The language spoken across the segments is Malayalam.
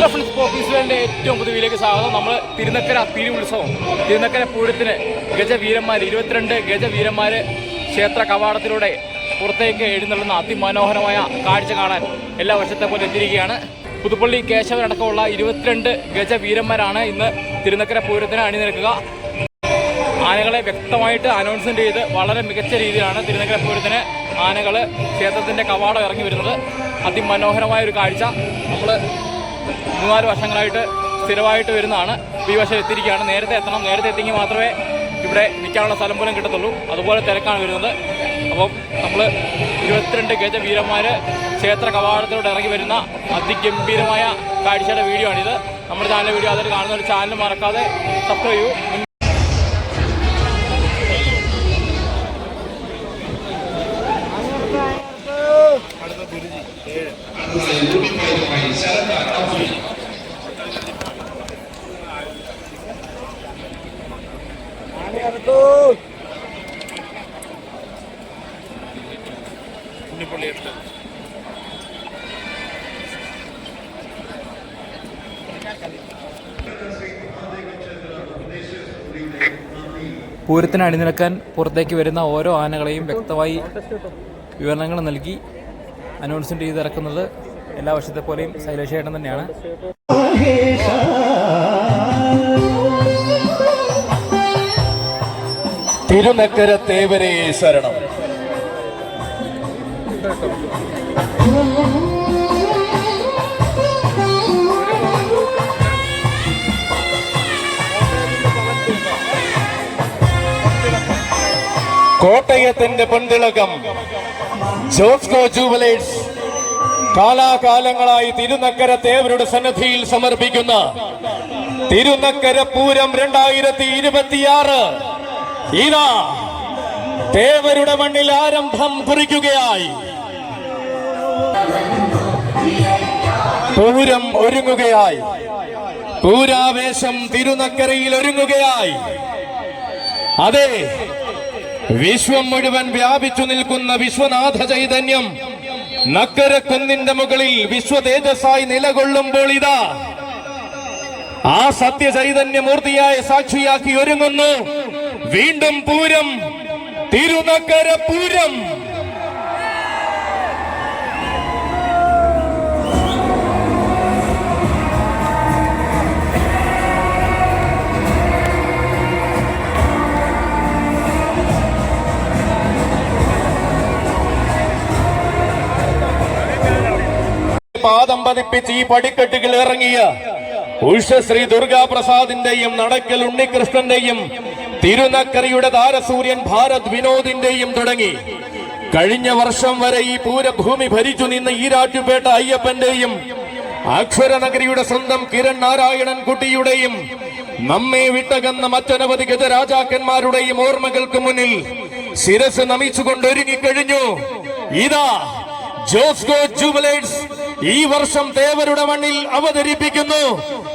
ഓഫീസിലെ ഏറ്റവും പുതിയയിലേക്ക് സ്വാഗതം. നമ്മൾ തിരുനക്കര തിരുവുത്സവം, തിരുനക്കര പൂരത്തിന് ഗജവീരന്മാർ 22 ഗജവീരന്മാർ ക്ഷേത്ര കവാടത്തിലൂടെ പുറത്തേക്ക് എഴുന്നള്ളുന്ന അതിമനോഹരമായ കാഴ്ച കാണാൻ എല്ലാ വർഷത്തെ പോലെ എത്തിയിരിക്കുകയാണ്. പുതുപ്പള്ളി കേശവനടക്കമുള്ള 22 ഗജവീരന്മാരാണ് ഇന്ന് തിരുനക്കര പൂരത്തിന് അണിനിരക്കുക. ആനകളെ വ്യക്തമായിട്ട് അനൗൺസ്മെന്റ് ചെയ്ത് വളരെ മികച്ച രീതിയിലാണ് തിരുനക്കര പൂരത്തിന് ആനകൾ ക്ഷേത്രത്തിൻ്റെ കവാടം ഇറങ്ങി വരുന്നത്. അതിമനോഹരമായൊരു കാഴ്ച നമ്മൾ 3-4 വർഷങ്ങളായിട്ട് സ്ഥിരമായിട്ട് വരുന്നതാണ്. ഈ വർഷം എത്തിയിരിക്കുകയാണ്. നേരത്തെ എത്തണം, നേരത്തെ എത്തിയെങ്കിൽ മാത്രമേ ഇവിടെ നിൽക്കാനുള്ള സ്ഥലം പോലും കിട്ടത്തുള്ളൂ. അതുപോലെ തിരക്കാണ് വരുന്നത്. അപ്പം നമ്മൾ 22 ഗജവീരന്മാർ ക്ഷേത്ര കവാടത്തിലൂടെ ഇറങ്ങി വരുന്ന അതിഗംഭീരമായ കാഴ്ചയുടെ വീഡിയോ ആണിത്. നമ്മുടെ ചാനൽ വീഡിയോ അതിൽ കാണുന്ന ഒരു ചാനൽ മറക്കാതെ സബ്സ്ക്രൈബ് ചെയ്യൂ. പൂരത്തിന് അണിനിരക്കാൻ പുറത്തേക്ക് വരുന്ന ഓരോ ആനകളെയും വ്യക്തമായി വിവരണങ്ങൾ നൽകി അനൗൺസ്മെന്റ് ചെയ്തിറക്കുന്നത് എല്ലാ വർഷത്തെ പോലെയും ശൈലേഷേട്ടൻ തന്നെയാണ്. തിരുനക്കര തേവരേ ശരണം. കോട്ടയത്തിന്റെ പൊൻതിളക്കം ജോസ്കോ ജൂവലേഴ്സ് കാലാകാലങ്ങളായി തിരുനക്കര തേവരുടെ സന്നിധിയിൽ സമർപ്പിക്കുന്ന തിരുനക്കര പൂരം 2026 ഇതാ തേവരുടെ മണ്ണിൽ ആരംഭം കുറിക്കുകയായി. പൂരം ഒരുങ്ങുകയായി. പൂരാവേശം തിരുനക്കരയിൽ ഒരുങ്ങുകയായി. അതെ, വിശ്വം മുഴുവൻ വ്യാപിച്ചു നിൽക്കുന്ന വിശ്വനാഥ ചൈതന്യം നക്കര കുന്നിന്റെ മുകളിൽ വിശ്വതേജസ്സായി നിലകൊള്ളുമ്പോൾ ഇതാ ആ സത്യ ചൈതന്യമൂർത്തിയായ സാക്ഷിയാക്കി ഒരുങ്ങുന്നു വീണ്ടും പൂരം, തിരുനക്കര പൂരം. പാദം പതിപ്പിച്ച് ഈ പടിക്കെട്ടുകൾ ഇറങ്ങിയ ഉഷശ്രീ ദുർഗാപ്രസാദിന്റെയും നടക്കൽ ഉണ്ണികൃഷ്ണന്റെയും തിരുനക്കരയുടെ താരസൂര്യൻ ഭാരത് വിനോദിന്റെയും തുടങ്ങി കഴിഞ്ഞ വർഷം വരെ ഈ പൂരഭൂമി ഭരിച്ചു നിന്ന ഈരാറ്റുപേട്ട അയ്യപ്പന്റെയും അക്ഷരനഗരിയുടെ സ്വന്തം കിരൺ നാരായണൻ കുട്ടിയുടെയും നമ്മെ വിട്ടകന്ന മറ്റനവധി ഗജരാജാക്കന്മാരുടെയും ഓർമ്മകൾക്ക് മുന്നിൽ ശിരസ് നമിച്ചുകൊണ്ട് ഒരുങ്ങിക്കഴിഞ്ഞു. ഇതാ ജോസ്കോ ജൂവലേഴ്സ് ഈ വർഷം തേവരുടെ മണ്ണിൽ അവതരിപ്പിക്കുന്നു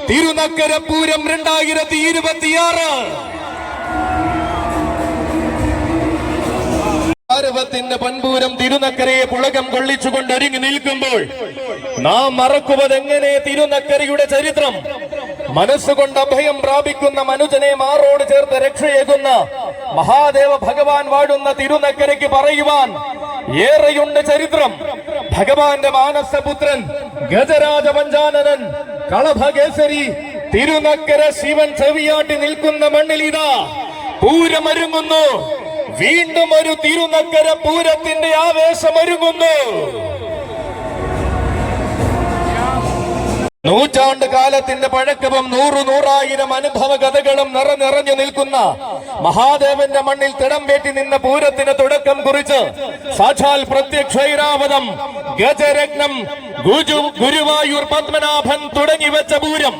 തിരുനക്കര പൂരം 2026. ഭാരതത്തിന്റെ പൻപൂരം തിരുനക്കരയെ പുളകം കൊള്ളിച്ചുകൊണ്ട് ഒരുങ്ങി നിൽക്കുമ്പോൾ നാം മറക്കുവതെങ്ങനെ തിരുനക്കരയുടെ ചരിത്രം? മനസ്സുകൊണ്ട് അഭയം പ്രാപിക്കുന്ന മനുജനെ മാറോട് ചേർത്ത് രക്ഷയേകുന്ന മഹാദേവ ഭഗവാൻ വാഴുന്ന തിരുനക്കരയ്ക്ക് പറയുവാൻ ഏറെയുണ്ട് ചരിത്രം. ഭഗവാന്റെ മാനസപുത്രൻ ഗജരാജ പഞ്ചാനനൻ കളഭകേസരി തിരുനക്കര ശിവൻ ചെവിയാട്ടി നിൽക്കുന്ന മണ്ണിൽ ഇതാ പൂരമൊരുങ്ങുന്നു. വീണ്ടും ഒരു തിരുനക്കര പൂരത്തിന്റെ ആവേശമൊരുങ്ങുന്നു. നൂറ്റാണ്ട് കാലത്തിന്റെ പഴക്കവും 100,000 അനുഭവ കഥകളും നിറഞ്ഞു നിൽക്കുന്ന മഹാദേവന്റെ മണ്ണിൽ തിടംപേറ്റി നിന്ന പൂരത്തിന് തുടക്കം കുറിച്ച് സാക്ഷാൽ പ്രത്യക്ഷൈരാവതം ഗജരത്നം ഗുരുവായൂർ പത്മനാഭൻ തുടങ്ങി വെച്ച പൂരം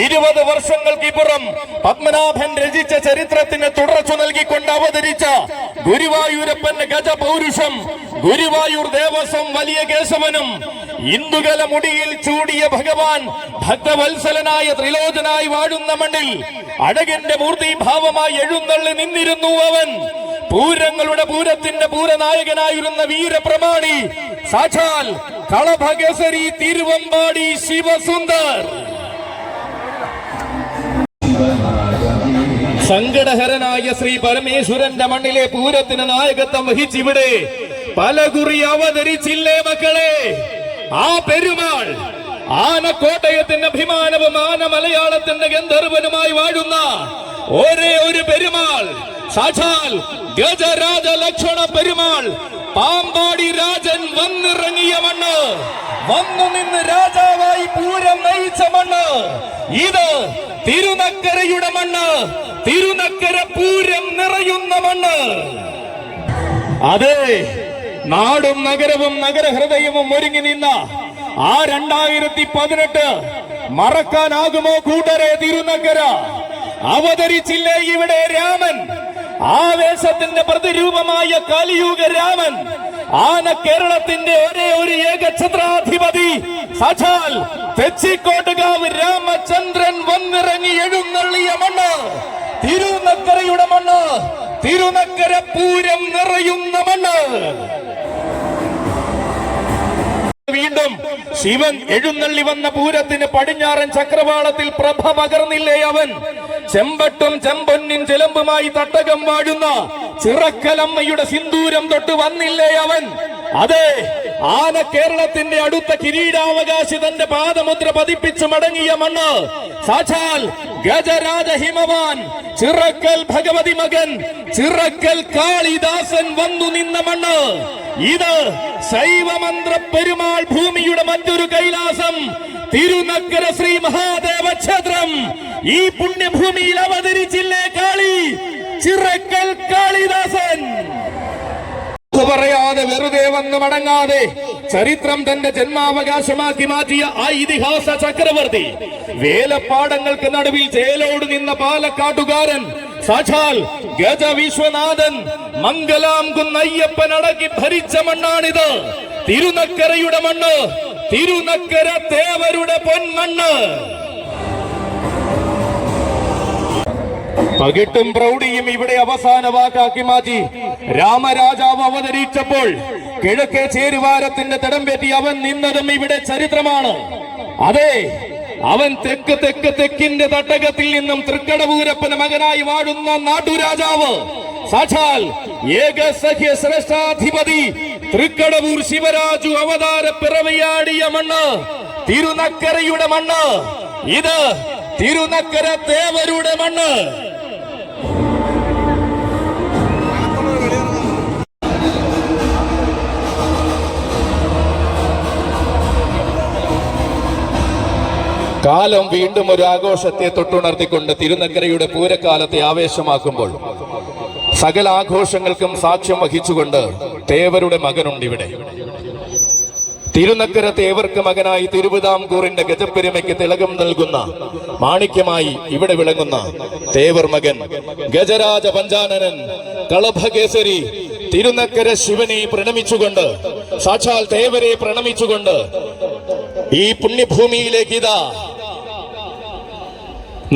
20 വർഷങ്ങൾക്കിപ്പുറം പത്മനാഭൻ രചിച്ച ചരിത്രത്തിന് തുടർച്ച നൽകിക്കൊണ്ട് അവതരിച്ച ഗുരുവായൂരപ്പന്റെ ഗജപൗരുഷം ഗുരുവായൂർ ദേവസ്വം വലിയ കേശവനും ഇന്ദുകല മുടിയിൽ ചൂടിയ ഭഗവാൻ ഭക്തവത്സലനായ ത്രിലോചനായി വാഴുന്ന മണ്ണിൽ അഴകന്റെ മൂർത്തിഭാവമായി എഴുന്നള്ളി നിന്നിരുന്നു അവൻ. പൂരങ്ങളുടെ പൂരത്തിന്റെ പൂരനായകനായിരുന്ന വീരപ്രമാണി സാക്ഷാൽ കളഭകേസരി തിരുവമ്പാടി ശിവസുന്ദർ. സങ്കടഹരനായ ശ്രീ പരമേശ്വരന്റെ മണ്ണിലെ പൂരത്തിന് നായകത്വം വഹിച്ചിവിടെ പലകുറി അവതരിച്ചില്ലേ മക്കളെ? ആ പെരുമാൾ ആനക്കോട്ടയത്തിന്റെ അഭിമാനവും ആന മലയാളത്തിന്റെ ഗന്ധർവനുമായി വാഴുന്ന ഒരേ ഒരു പെരുമാൾ, സാക്ഷാൽ ഗജരാജ ലക്ഷണ പെരുമാൾ, പാമ്പാടി രാജൻ വന്നിറങ്ങിയ മണ്ണ്, വന്നു നിന്ന് രാജാവായി പൂരം നയിച്ച മണ്ണ്. ഇത് തിരുനക്കരയുടെ മണ്ണ്, തിരുനക്കര പൂരം നിറയുന്ന മണ്ണ്. അതെ, നാടും നഗരവും നഗരഹൃദയവും ഒരുങ്ങി നിന്ന ആ 2018 മറക്കാനാകുമോ കൂട്ടരെ? തിരുനക്കര അവതരിച്ചില്ലേ ഇവിടെ രാമൻ, ആവേശത്തിന്റെ പ്രതിരൂപമായ കലിയുഗ രാമൻ, ആന കേരളത്തിന്റെ ഒരേ ഒരു ഏകഛത്രാധിപതി, സാക്ഷാൽ തെച്ചിക്കോട്ടുകാവ് രാമചന്ദ്രൻ വന്നിറങ്ങി എഴുന്നള്ളിയ മണ്ണ്, തിരുനക്കരയുടെ മണ്ണ്, തിരുനക്കര പൂരം നിറയുന്ന മണ്ണ്. വീണ്ടും ശിവൻ എഴുന്നള്ളി വന്ന പൂരത്തിന് പടിഞ്ഞാറൻ ചക്രവാളത്തിൽ പ്രഭ പകർന്നില്ലേ അവൻ? ചെമ്പട്ടും ചെമ്പൊന്നിൻ ചിലമ്പുമായി തട്ടകം വാഴുന്ന ചിറക്കലമ്മയുടെ സിന്ദൂരം തൊട്ട് വന്നില്ലേ അവൻ? അതെ, ആന കേരളത്തിന്റെ അടുത്ത കിരീടാവകാശി തന്റെ പാദമുദ്ര പതിപ്പിച്ചു മടങ്ങിയ മണ്ണ്, സാക്ഷാൽ ഗജരാജ ഹിമവാൻ ചിറക്കൽ ഭഗവതി മകൻ ചിറക്കൽ കാളിദാസൻ വന്നു നിന്ന മണ്ണ്. ഇത് ശൈവമന്ത്ര പെരുമാൾ ഭൂമിയുടെ മറ്റൊരു കൈലാസം, തിരുനക്കര ശ്രീ മഹാദേവ ക്ഷേത്രം. ഈ പുണ്യഭൂമിയിൽ അവതരിച്ചില്ലേ കാളി, ചിറക്കൽ കാളിദാസൻ. പറയാതെ വെറുതെ വന്ന് മടങ്ങാതെ ചരിത്രം തന്റെ ജന്മാവകാശമാക്കി മാറ്റിയ ആ ഇതിഹാസ ചക്രവർത്തി, വേലപ്പാടങ്ങൾക്ക് നടുവിൽ ചേലോട് നിന്ന പാലക്കാട്ടുകാരൻ, സാക്ഷാൽ ഗജ വിശ്വനാഥൻ, മംഗലാം കുന്നയ്യപ്പൻ അടക്കി ഭരിച്ച മണ്ണാണിത്. തിരുനക്കരയുടെ മണ്ണ്, തിരുനക്കര തേവരുടെ പൊന്മണ്ണ്. പകിട്ടും പ്രൗഢിയും ഇവിടെ അവസാന വാക്കാക്കി മാറ്റി രാമരാജാവ് അവതരിച്ചപ്പോൾ കിഴക്കേ ചേരുവാരത്തിന്റെ തടംപേറ്റി അവൻ നിന്നതും ഇവിടെ ചരിത്രമാണ്. അതെ, അവൻ തെക്കിന്റെ തട്ടകത്തിൽ നിന്നും തൃക്കടവൂരപ്പന് മകനായി വാഴുന്ന നാട്ടുരാജാവ്, സാക്ഷാൽ ഏകസഖ്യ ശ്രേഷ്ഠാധിപതി തൃക്കടവൂർ ശിവരാജു അവതാര പിറവിയാടിയ മണ്ണ്, തിരുനക്കരയുടെ മണ്ണ്. ഇത് തിരുനക്കര തേവരുടെ മണ്ണ്. കാലം വീണ്ടും ഒരു ആഘോഷത്തെ തൊട്ടുണർത്തിക്കൊണ്ട് തിരുനക്കരയുടെ പൂരക്കാലത്തെ ആവേശമാക്കുമ്പോൾ സകല ആഘോഷങ്ങൾക്കും സാക്ഷ്യം വഹിച്ചുകൊണ്ട് തേവരുടെ മകനുണ്ട് ഇവിടെ. തിരുനക്കര തേവർക്ക് മകനായി തിരുവിതാംകൂറിന്റെ ഗജപ്പെരുമയ്ക്ക് തിളക്കം നൽകുന്ന മാണിക്യമായി ഇവിടെ വിളങ്ങുന്ന തേവർ മകൻ ഗജരാജ പഞ്ചാനനൻ കളഭകേസരി തിരുനക്കര ശിവനെ പ്രണമിച്ചുകൊണ്ട്, സാക്ഷാൽ തേവരെ പ്രണമിച്ചുകൊണ്ട് ഈ പുണ്യഭൂമിയിലേക്ക് ഇതാ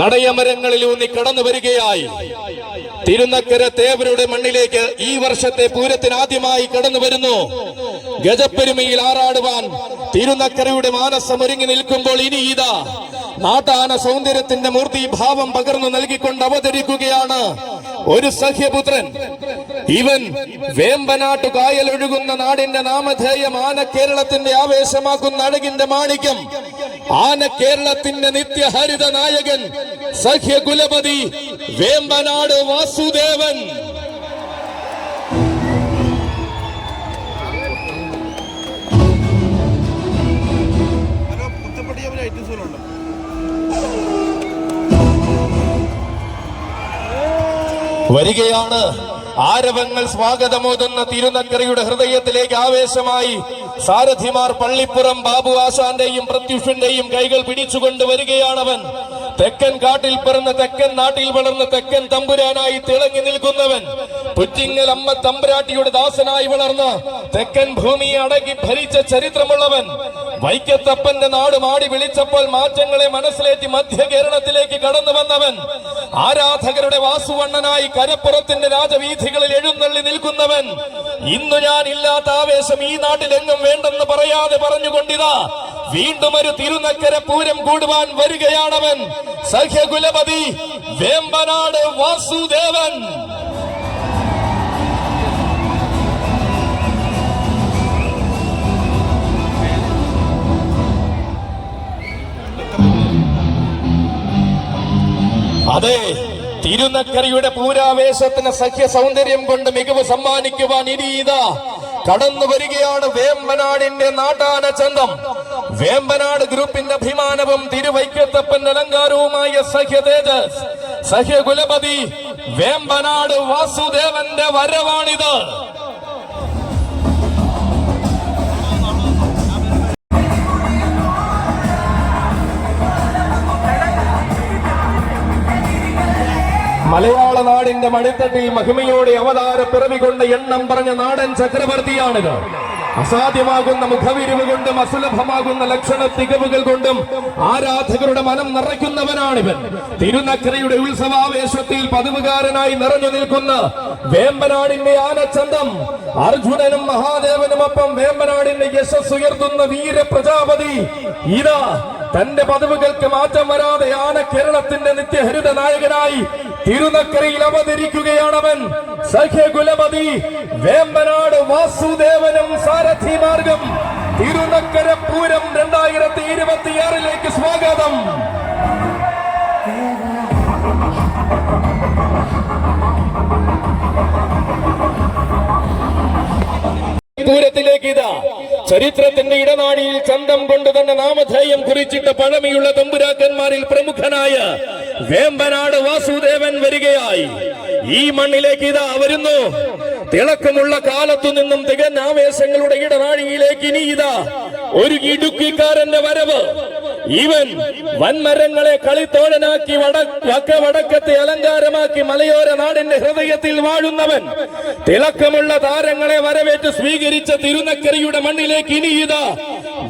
നടയമരങ്ങളിൽ ഊന്നി കടന്നു വരികയായി. തിരുനക്കര തേവരുടെ മണ്ണിലേക്ക് ഈ വർഷത്തെ പൂരത്തിന് ആദ്യമായി കടന്നു വരുന്നു. ഗജപ്പെരുമയിൽ ആറാടുവാൻ തിരുനക്കരയുടെ മാനസമൊരുങ്ങി നിൽക്കുമ്പോൾ ഇനി ഇതാ നാട്ടാന സൗന്ദര്യത്തിന്റെ മൂർത്തിഭാവം പകർന്നു നൽകിക്കൊണ്ട് അവതരിക്കുകയാണ് ഒരു സഖ്യപുത്രൻ. ഇവൻ വേമ്പനാട്ടു കായൽ ഒഴുകുന്ന നാടിന്റെ നാമധേയം, ആന കേരളത്തിന്റെ ആവേശമാക്കുന്ന അഴകിന്റെ മാണിക്യം, ആന കേരളത്തിന്റെ നിത്യഹരിത നായകൻ, സഖ്യകുലപതി വേമ്പനാട് വാസുദേവൻ. വരികയാണ് ആരവങ്ങൾ സ്വാഗതമോതുന്ന തിരുനക്കരയുടെ ഹൃദയത്തിലേക്ക് ആവേശമായി സാരഥിമാർ പള്ളിപ്പുറം ബാബു ആശാന്റെയും പ്രത്യുഷന്റെയും കൈകൾ പിടിച്ചുകൊണ്ട് വരികയാണവൻ. തെക്കൻ കാട്ടിൽ പിറന്ന തെക്കൻ നാട്ടിൽ വളർന്ന തെക്കൻ തമ്പുരാനായി തിളങ്ങി നിൽക്കുന്നവൻ, പുറ്റിങ്ങൽ അമ്മ തമ്പുരാട്ടിയുടെ ദാസനായി വളർന്ന തെക്കൻ ഭൂമിയെ അടക്കി ഭരിച്ച ചരിത്രമുള്ളവൻ, വൈക്കത്തപ്പന്റെ നാട് മാടി വിളിച്ചപ്പോൾ മാറ്റങ്ങളെ മനസ്സിലേറ്റി മധ്യ കേരളത്തിലേക്ക് കടന്നു വന്നവൻ, ആരാധകരുടെ വാസുവണ്ണനായി കരപ്പുറത്തിന്റെ രാജവീഥികളിൽ എഴുന്നള്ളി നിൽക്കുന്നവൻ, ഇന്നു ഞാൻ ഇല്ലാത്ത ആവേശം ഈ നാട്ടിലെങ്ങും വേണ്ടെന്ന് പറയാതെ പറഞ്ഞുകൊണ്ടിതാ വീണ്ടും ഒരു തിരുനക്കര പൂരം കൂടുവാൻ വരികയാണവൻ. സഖ്യകുലപതി വേമ്പനാട് വാസുദേവൻ. അതെ, തിരുനക്കരയുടെ പൂരാവേശത്തിന് സഖ്യ സൗന്ദര്യം കൊണ്ട് മികവ് സമ്മാനിക്കുവാൻ ഇനി ഇതാ കടന്നു വരികയാണ് വേമ്പനാടിന്റെ നാട്ടാന ചന്തം. വേമ്പനാട് ഗ്രൂപ്പിന്റെ അഭിമാനവും തിരുവൈക്കത്തപ്പൻ അലങ്കാരവുമായ സഖ്യ തേജസ്, സഖ്യ കുലപതി വേമ്പനാട് വാസുദേവന്റെ വരവാണിത്. മലയാള നാടിന്റെ മണിത്തട്ടിൽ മഹിമയോടെ അവതാര പിറവികൊണ്ട് എണ്ണം പറഞ്ഞ നാടൻ ചക്രവർത്തിയാണിത്. അസാധ്യമാകുന്ന മുഖവിരിവ് കൊണ്ടും അസുലഭമാകുന്ന ലക്ഷണ തികവുകൾ കൊണ്ടും ആരാധകരുടെ മനം നിറയ്ക്കുന്നവനാണിവൻ. തിരുനക്കരയുടെ ഉത്സവാവേശത്തിൽ പതിവുകാരനായി നിറഞ്ഞു നിൽക്കുന്ന വേമ്പനാടിന്റെ ആനച്ചന്തം, അർജുനനും മഹാദേവനുമൊപ്പം വേമ്പനാടിന്റെ യശസ് ഉയർത്തുന്ന വീരപ്രജാപതി ഇതാ തന്റെ പതിവുകൾക്ക് മാറ്റം വരാതെ ആന കേരളത്തിന്റെ നിത്യഹരിത നായകനായി തിരുനക്കരയിൽ അവതരിക്കുകയാണവൻ. സഖ്യകുലപതി വേമ്പനാട് വാസുദേവനും സാരഥി മാർഗം തിരുനക്കര പൂരം 2026 സ്വാഗതം. പൂരത്തിലേക്ക് ഇതാ ചരിത്രത്തിന്റെ ഇടനാഴിയിൽ ചന്തം കൊണ്ട് തന്നെ നാമധേയം കുറിച്ചിട്ട പഴമയുള്ള തമ്പുരാക്കന്മാരിൽ പ്രമുഖനായ വേമ്പനാട് വാസുദേവൻ വരികയായി. ഈ മണ്ണിലേക്ക് ഇതാ വരുന്നു. തിളക്കമുള്ള കാലത്തു നിന്നും തികഞ്ഞ ആവേശങ്ങളുടെ ഇടനാഴിയിലേക്ക് ഇനി ഇതാ ഒരു ഇടുക്കിക്കാരന്റെ വരവ്. ഇവൻ വൻമരങ്ങളെ കളിത്തോഴനാക്കി വടക്കത്തെ അലങ്കാരമാക്കി മലയോര നാടിന്റെ ഹൃദയത്തിൽ വാഴുന്നവൻ. തിളക്കമുള്ള താരങ്ങളെ വരവേറ്റ് സ്വീകരിച്ച തിരുനക്കരയുടെ മണ്ണിലേക്ക് ഇനി ഇതാ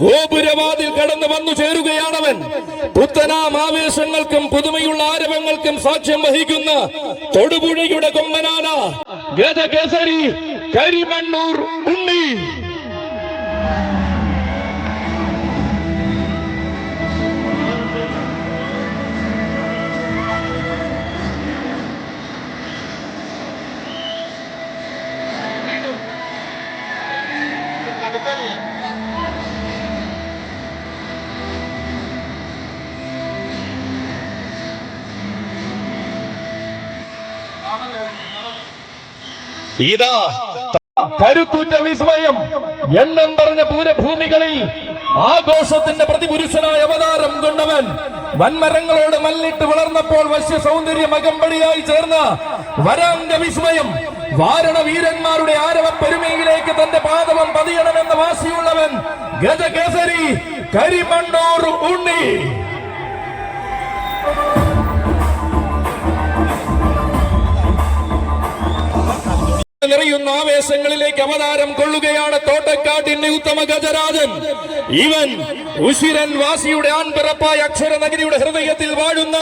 ഗോപുരവാതിൽ കടന്നു വന്നു ചേരുകയാണവൻ. പുത്തനാം ആവേശങ്ങൾക്കും പുതുമയുള്ള ആരവങ്ങൾക്കും സാക്ഷ്യം വഹിക്കുന്ന തൊടുപുഴയുടെ കൊമ്പനാന ഗജകേസരി കരിമണ്ണൂർ ഉണ്ണി. ഇതാ കരുത്തുറ്റ വിസ്മയം, എണ്ണം പറഞ്ഞ പൂരഭൂമികളിൽ ആഘോഷത്തിന്റെ പ്രതിപുരുഷനായ അവതാരം കൊണ്ടവൻ. വൻമരങ്ങളോട് മല്ലിട്ട് വളർന്നപ്പോൾ വശ്യ സൗന്ദര്യം അകമ്പടിയായി ചേർന്ന വരാംഗ വിസ്മയം. വാരണ വീരന്മാരുടെ ആരവ പെരുമയിലേക്ക് തന്റെ പാദവം പതിയണമെന്ന വാശിയുള്ളവൻ ഗജകേസരി കരിമണ്ണൂർ ഉണ്ണി. നിറയുന്ന ആവേശങ്ങളിലേക്ക് അവതാരം കൊള്ളുകയാണ് തോട്ടക്കാട്ടിന്റെ ഉത്തമ ഗജരാജൻ. ഇവൻ ഉശിരൻ വാസിയുടെ ആൺപിറപ്പായ അക്ഷരനഗരിയുടെ ഹൃദയത്തിൽ വാഴുന്ന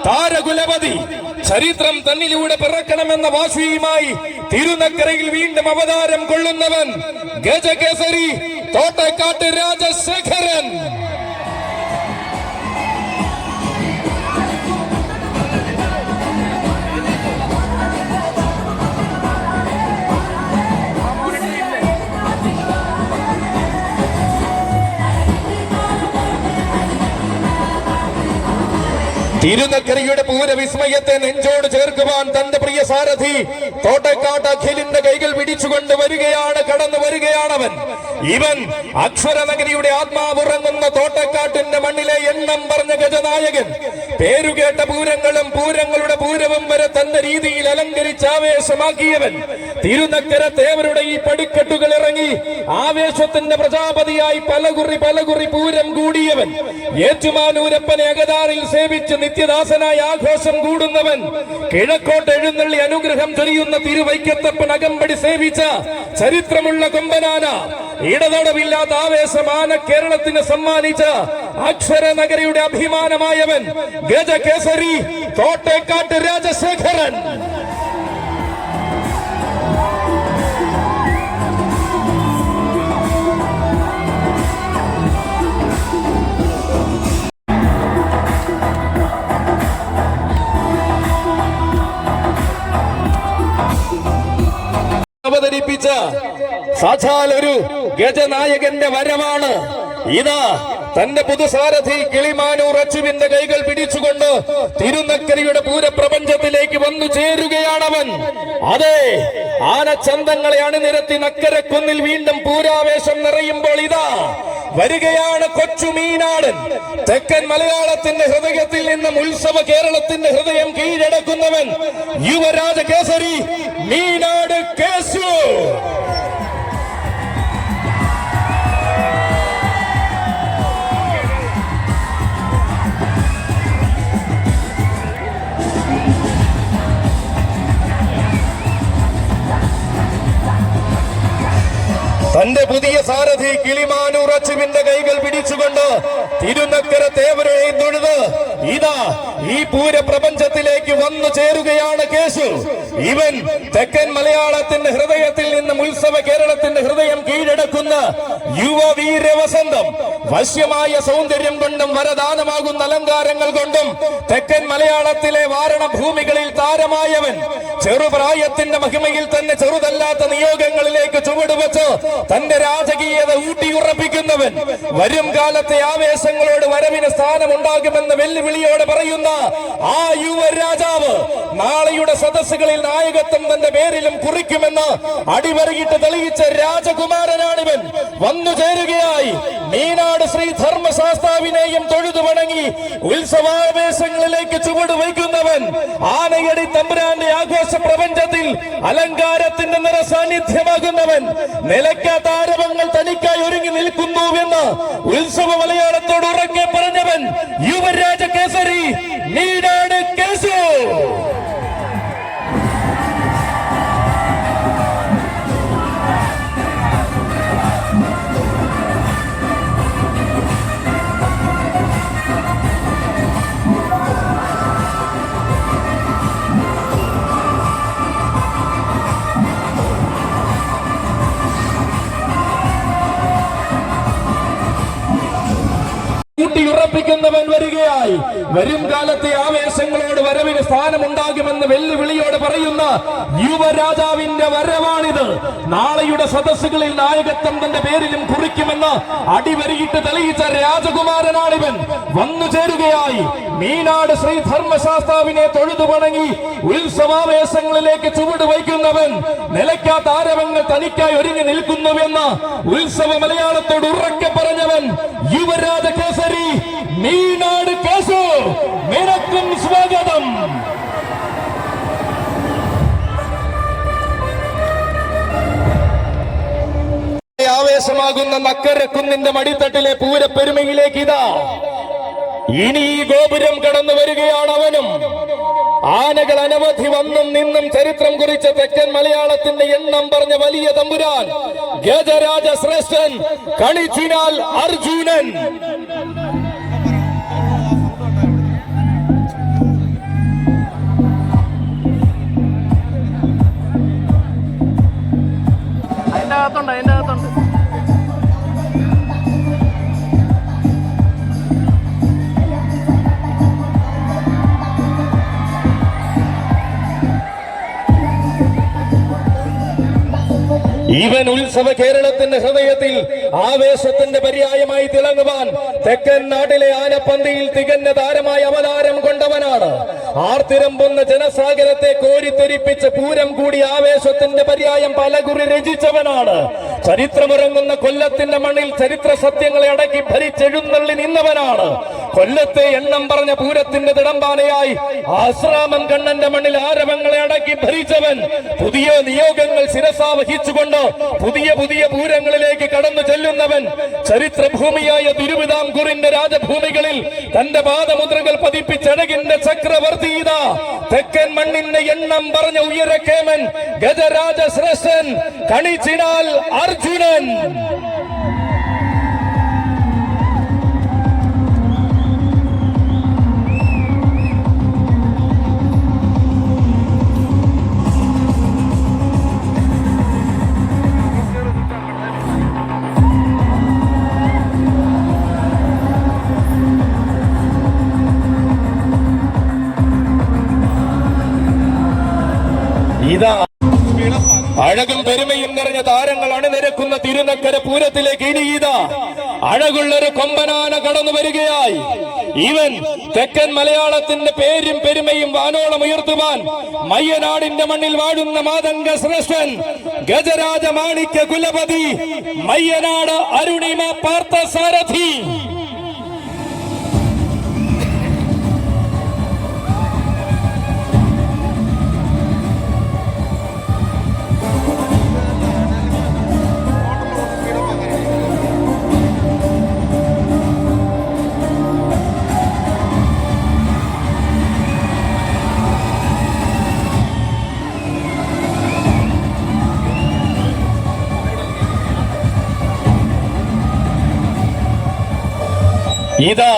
താരകുലപതി. ചരിത്രം തന്നിലൂടെ പിറക്കണമെന്ന വാശിയുമായി തിരുനക്കരയിൽ വീണ്ടും അവതാരം കൊള്ളുന്നവൻ ഗജകേസരി തോട്ടക്കാട്ട് രാജശേഖരൻ. തിരുനക്കരയുടെ പൂരവിസ്മയത്തെ നെഞ്ചോട് ചേർക്കുവാൻ തന്റെ പ്രിയ സാരഥി തോട്ടക്കാട്ട് അഖിലിന്റെ കൈകൾ പിടിച്ചുകൊണ്ട് വരികയാണ്, കടന്നു വരികയാണവൻ. ഇവൻ അക്ഷരനഗരിയുടെ ആത്മാവുറങ്ങുന്ന തോട്ടക്കാട്ടിന്റെ മണ്ണിലെ എണ്ണം പറഞ്ഞ ഗജനായകൻ. പേരുകേട്ട പൂരങ്ങളും പൂരങ്ങളുടെ പൂരവും വരെ തന്റെ രീതിയിൽ അലങ്കരിച്ച് ആവേശമാക്കിയവൻ. തിരുനക്കര തേവരുടെ ഈ പടിക്കെട്ടുകൾ ഇറങ്ങി ആവേശത്തിന്റെ പ്രജാപതിയായി പലകുറി പൂരം കൂടിയവൻ. ഏറ്റുമാനൂരപ്പനെ അകതാറിൽ സേവിച്ച് നിത്യദാസനായി ആഘോഷം കൂടുന്നവൻ. കിഴക്കോട്ട് എഴുന്നള്ളി അനുഗ്രഹം ചൊരിയുന്ന തിരുവൈക്കത്തപ്പൻ അകമ്പടി സേവിച്ച ചരിത്രമുള്ള കൊമ്പനാന ഇടതടവില്ലാത്ത ആവേശമാന കേരളത്തിന് സമ്മാനിച്ച അക്ഷരനഗരിയുടെ അഭിമാനമായവൻ ഗജകേസരി കോട്ടേക്കാട്ട് രാജശേഖരൻ. അവതരിപ്പിച്ച സാക്ഷാൽ ഒരു ഗജനായകന്റെ വരവാണ്. ഇതാ തന്റെ പുതുസാരഥി കിളിമാനൂർ അച്ചുവിന്റെ കൈകൾ പിടിച്ചുകൊണ്ട് തിരുനക്കരയുടെ പൂരപ്രപഞ്ചത്തിലേക്ക് വന്നു ചേരുകയാണവൻ. അതെ, ആനച്ചന്തങ്ങളെ അണിനിരത്തി നക്കരക്കുന്നിൽ വീണ്ടും പൂരാവേശം നിറയുമ്പോൾ ഇതാ വരികയാണ് കൊച്ചു മീനാടൻ. തെക്കൻ മലയാളത്തിന്റെ ഹൃദയത്തിൽ നിന്നും ഉത്സവ കേരളത്തിന്റെ ഹൃദയം കീഴടക്കുന്നവൻ യുവരാജ കേസരി മീനാട് കേശു. തന്റെ പുതിയ സാരഥി കിളിമാനൂർ അച്ചുവിന്റെ കൈകൾ പിടിച്ചുകൊണ്ട് തിരുനക്കര തേവരെയും തൊഴുത് ഇതാ ഈ പൂരപ്രപഞ്ചത്തിലേക്ക് വന്നു ചേരുകയാണ് കേശു. ഇവൻ തെക്കൻ മലയാളത്തിന്റെ ഹൃദയത്തിൽ നിന്നും ഉത്സവ കേരളത്തിന്റെ ഹൃദയം കീഴടക്കുന്ന യുവവീര വസന്തം. വശ്യമായ സൗന്ദര്യം കൊണ്ടും വരദാനമാകുന്ന അലങ്കാരങ്ങൾ കൊണ്ടും തെക്കൻ മലയാളത്തിലെ വാരണഭൂമികളിൽ താരമായവൻ. ചെറുപ്രായത്തിന്റെ മഹിമയിൽ തന്നെ ചെറുതല്ലാത്ത നിയോഗങ്ങളിലേക്ക് ചുവടുവെച്ച് തന്റെ രാജകീയത ഊട്ടിയുറപ്പിക്കുന്നവൻ. വരും കാലത്തെ ആവേശങ്ങളോട് വരവിന് സ്ഥാനമുണ്ടാകുമെന്ന് വെല്ലുവിളിയോടെ പറയുന്ന ആ യുവരാജാവ് നാളെയുടെ സദസ്സുകളിൽ നായകത്വം തന്റെ പേരിലും കുറിക്കുമെന്ന് അടിവരയിട്ട് തെളിയിച്ച രാജകുമാരനാണിവൻ. വന്നു ചേരുകയായി മീനാട് ശ്രീ ധർമ്മശാസ്താവിനെയും തൊഴുതു വണങ്ങി ഉത്സവാവേശങ്ങളിലേക്ക് ചുവട് വയ്ക്കുന്നവൻ. ആനയടി തമ്പുരാന്റെ ആഘോഷ പ്രപഞ്ചത്തിൽ അലങ്കാരത്തിന്റെ നിറ സാന്നിധ്യമാകുന്നവൻ. നിലയ്ക്കാത്ത ആരവങ്ങൾ തനിക്കായി ഒരുങ്ങി നിൽക്കുന്നുവെന്ന് ഉത്സവ മലയാളത്തോട് ഉറക്കെ പറഞ്ഞവൻ യുവരാജ കേസരി മീനാട് കേശു. ൂട്ടിയുറപ്പിക്കുന്നവൻ വരികയായി. വരും കാലത്തെ ആവേശങ്ങളോട് വരവിന് സ്ഥാനമുണ്ടാകുമെന്ന് വെല്ലുവിളിയോട് പറയുന്ന യുവരാജാവിന്റെ വരവാണിത്. നാളെയുടെ സദസ്സുകളിൽ നായകത്വം തന്റെ പേരിലും കുറിക്കുമെന്ന് അടിവരയിട്ട് തെളിയിച്ച രാജകുമാരനാണിവൻ. വന്നു ചേരുകയായി മീനാട് ശ്രീ ധർമ്മശാസ്താവിനെ തൊഴുതു വണങ്ങി ഉത്സവാവേശങ്ങളിലേക്ക് ചുവട് വയ്ക്കുന്നവൻ. നിലയ്ക്കാത്ത ആരവങ്ങൾ തനിക്കായി ഒരുങ്ങി നിൽക്കുന്നുവെന്ന് ഉത്സവ മലയാളത്തോട് ഉറക്കെ പറഞ്ഞവൻ യുവരാജ കേസരി മീനാട് കേശു. നിനക്കും സ്വാഗതം. ആവേശമാകുന്ന നക്കരക്കുന്നിന്റെ മടിത്തട്ടിലെ പൂരപ്പെരുമയിലേക്ക് ഇതാ ഇനി ഈ ഗോപുരം കടന്നു വരികയാണ് അവനും. ആനകൾ അനവധി വന്നും നിന്നും ചരിത്രം കുറിച്ച തെക്കൻ മലയാളത്തിന്റെ എണ്ണം പറഞ്ഞ വലിയ തമ്പുരാൻ ഗജരാജ ശ്രേഷ്ഠൻ കളിച്ചിനാൽ അർജുനൻ. അതിന്റെ അകത്തുണ്ട്. ഇവൻ ഉത്സവ കേരളത്തിന്റെ ഹൃദയത്തിൽ ആവേശത്തിന്റെ പര്യായമായി തിളങ്ങുവാൻ തെക്കൻ നാട്ടിലെ ആനപ്പന്തിയിൽ തികഞ്ഞ താരമായ അവതാരം കൊണ്ടവനാണ്. ആർത്തിരമ്പുന്ന ജനസാഗരത്തെ കോരിത്തൊരിപ്പിച്ച് പൂരം കൂടി ആവേശത്തിന്റെ പര്യായം പലകുറി രചിച്ചവനാണ്. ചരിത്രമുറങ്ങുന്ന കൊല്ലത്തിന്റെ മണ്ണിൽ ചരിത്ര സത്യങ്ങളെ അടക്കി ഭരിച്ചെഴുന്നള്ളി നിന്നവനാണ്. കൊല്ലത്തെ എണ്ണം പറഞ്ഞ പൂരത്തിന്റെ തിടമ്പാനയായി ആശ്രാമം കണ്ണന്റെ മണ്ണിൽ ആരവങ്ങളെ അടക്കി ഭരിച്ചവൻ പുതിയ നിയോഗങ്ങൾ ശിരസാ വഹിച്ചുകൊണ്ട് പുതിയ പുതിയ പൂരങ്ങളിലേക്ക് കടന്നു ചെല്ലുന്നവൻ ചരിത്രഭൂമിയായ തിരുവിതാംകൂറിന്റെ രാജഭൂമികളിൽ തന്റെ പാദമുദ്രകൾ പതിപ്പിച്ചഴകിന്റെ ചക്രവർത്തിത തെക്കൻ മണ്ണിന്റെ എണ്ണം പറഞ്ഞ ഉയരക്കേമൻ ഗജരാജ ശ്രേഷ്ഠൻ കണിച്ചിനാൽ അർജുനൻ. ഇതാ അഴകും പെരുമയും നിറഞ്ഞ താരങ്ങൾ അണിനിരക്കുന്ന തിരുനക്കര പൂരത്തിലേക്ക് ഇനി ഇതാ അഴകുള്ളൊരു കൊമ്പനാന കടന്നു വരികയായി. ഇവൻ തെക്കൻ മലയാളത്തിന്റെ പേരും പെരുമയും വാനോളം ഉയർത്തുവാൻ മയ്യനാടിന്റെ മണ്ണിൽ വാഴുന്ന മാതംഗ ശ്രേഷ്ഠൻ ഗജരാജ മാണിക്യ കുലപതി മയ്യനാട് അരുണിമ പാർത്ഥസാരഥി. ഇതാ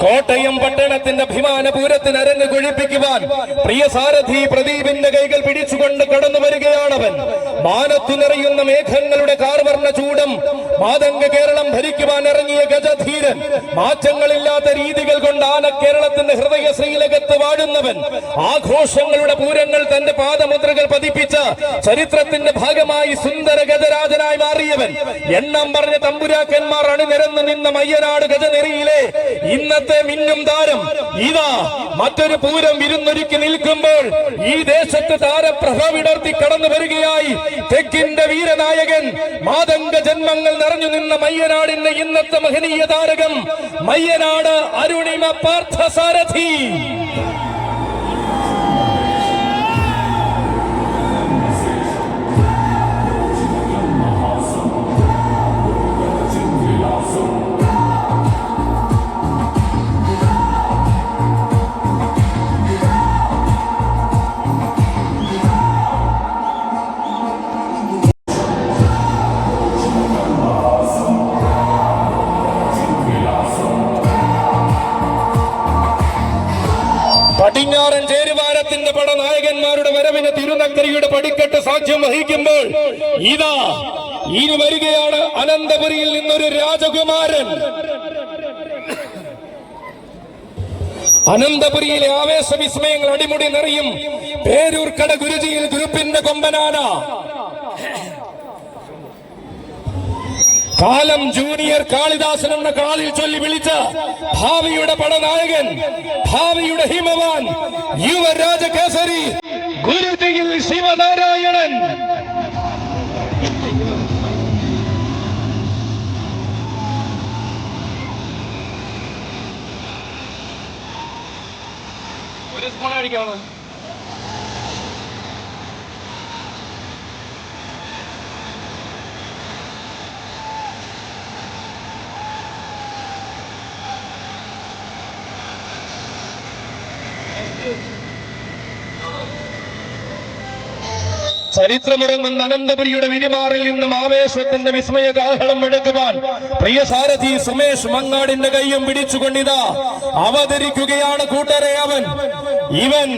കോട്ടയം പട്ടണത്തിന്റെ അഭിമാന പൂരത്തിന് അരങ്ങ് കൊഴിപ്പിക്കുവാൻ പ്രിയ സാരഥി പ്രദീപിന്റെ കൈകൾ പിടിച്ചുകൊണ്ട് കടന്നു വരികയാണവൻ. മാനത്തു നിറയുന്ന മേഘങ്ങളുടെ കാർവർണ്ണ ചൂടം മാതംഗ കേരളം ഭരിക്കുവാൻ ഇറങ്ങിയ ഗജധീരൻ. മാറ്റങ്ങളില്ലാത്ത രീതികൾ കൊണ്ട് ആന കേരളത്തിന്റെ ഹൃദയ ശ്രീലകത്ത് വാഴുന്നവൻ. ആഘോഷങ്ങളുടെ പൂരങ്ങൾ തന്റെ പാദമുദ്രകൾ പതിപ്പിച്ച ചരിത്രത്തിന്റെ ഭാഗമായി സുന്ദര ഗജരാജനായി മാറിയവൻ. എണ്ണം പറഞ്ഞ തമ്പുരാക്കന്മാർ അണിനിരന്നു നിന്ന മയ്യനാട് ഗജനെറിയിലെ ഇന്നത്തെ മിന്നും താരം ഇതാ മറ്റൊരു പൂരം വിരുന്നൊരുക്കി നിൽക്കുമ്പോൾ ഈ ദേശത്ത് താരപ്രഭ വിടർത്തി കടന്നു വരികയായി തെക്കിന്റെ വീരനായകൻ. മാതംഗ ജന്മങ്ങൾ നിറഞ്ഞു നിന്ന മയ്യനാടിന്റെ ഇന്നത്തെ മഹനീയ താരകം മയ്യനാട് അരുണിമ പാർത്ഥസാരഥി. പടിഞ്ഞാറൻ ചേരുവാരത്തിന്റെ പടനായകന്മാരുടെ വരവിന് തിരുനക്കരയുടെ പടിക്കെട്ട് സാക്ഷ്യം വഹിക്കുമ്പോൾ ഇതാ ഇനി വരികയാണ് അനന്തപുരിയിൽ നിന്നൊരു രാജകുമാരൻ. അനന്തപുരിയിലെ ആവേശ വിസ്മയങ്ങൾ അടിമുടി നിറയും പേരൂർക്കട ഗുരുജിയിൽ ഗ്രൂപ്പിന്റെ കൊമ്പനാന. കാലം ജൂനിയർ കാളിദാസൻ എന്ന കാളിൽ ചൊല്ലി വിളിച്ച ഭാവിയുടെ പടനായകൻ, ഭാവിയുടെ ഹിമവാൻ, യുവരാജ കേസരി ഗുരുജിയിൽ ശിവനാരായണൻ. ഒരു സ്പൂൺ അടിക്കാമോ? ചരിത്രമുറങ്ങുന്ന അനന്തപുരിയുടെ വിരിമാറിൽ നിന്നും ആവേശത്തിന്റെ വിസ്മയ കാഹളം എടുക്കുവാൻ പ്രിയ സാരഥി സുമേഷ് മങ്ങാടിന്റെ കൈയും പിടിച്ചുകൊണ്ടിതാ അവതരിക്കുകയാണ് കൂട്ടരെ. ഇവൻ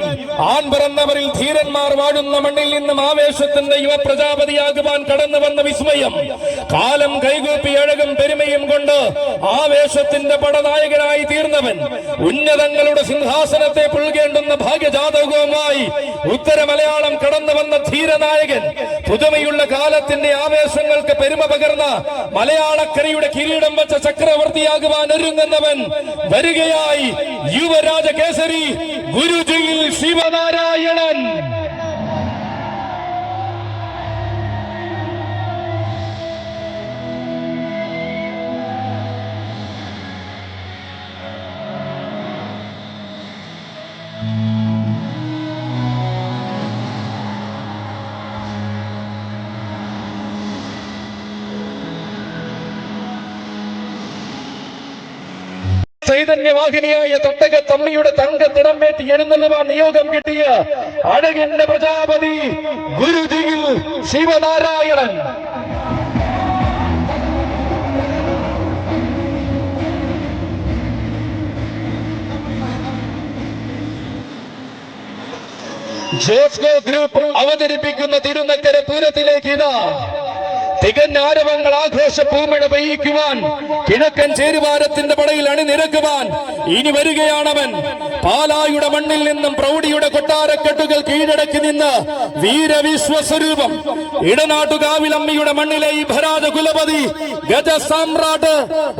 ആൺ പിറന്നവരിൽ ധീരന്മാർ വാഴുന്ന മണ്ണിൽ നിന്നും ആവേശത്തിന്റെ യുവ പ്രജാപതിയാകുവാൻ കടന്നു വന്ന വിസ്മയം. കാലം കൈകൂപ്പി അഴകും പെരുമയും കൊണ്ട് ആവേശത്തിന്റെ പടനായകനായി തീർന്നവൻ. ഉന്നതങ്ങളുടെ സിംഹാസനത്തെ പുൽകേണ്ടുന്ന ഭാഗ്യജാതകവുമായി ഉത്തര മലയാളം കടന്നു വന്ന ധീരനായകൻ. പുതുമയുള്ള കാലത്തിന്റെ ആവേശങ്ങൾക്ക് പെരുമ പകർന്ന മലയാളക്കരയുടെ കിരീടം വെച്ച ചക്രവർത്തിയാകുവാൻ ഒരുങ്ങുന്നവൻ വരികയായി. യുവരാജ കേസരി ഗുരുജിയിൽ ശിവനാരായണൻ. ചൈതന്യവാഹിനിയായ തൊട്ടകത്തമ്മിയുടെ തങ്കത്തിടമേറ്റി എഴുന്നള്ളുവാൻ നിയോഗം കിട്ടിയ അഴകിന്റെ പ്രജാപതി ഗുരുജിയിൽ ശിവനാരായണൻ. ജോസ്കോ ഗ്രൂപ്പ് അവതരിപ്പിക്കുന്ന തിരുനക്കര പൂരത്തിലേക്ക് ഇതാ തികഞ്ഞ ആരവങ്ങൾ ആഘോഷ പൂമഴ പെയ്യിക്കുവാൻ കിഴക്കൻ ചേരുവാരത്തിന്റെ പടയിൽ അണിനിരക്കുവാൻ ഇനി വരികയാണവൻ. പാലായുടെ മണ്ണിൽ നിന്നും പ്രൗഢിയുടെ കൊട്ടാരക്കെട്ടുകൾ കീഴടക്കി നിന്ന് വീരവിശ്വസ്വരൂപം ഇടനാട്ടുകാവിലമ്മയുടെ മണ്ണിലെ ഈ ഭരാജ കുലപതി ഗജസാമ്രാട്ട്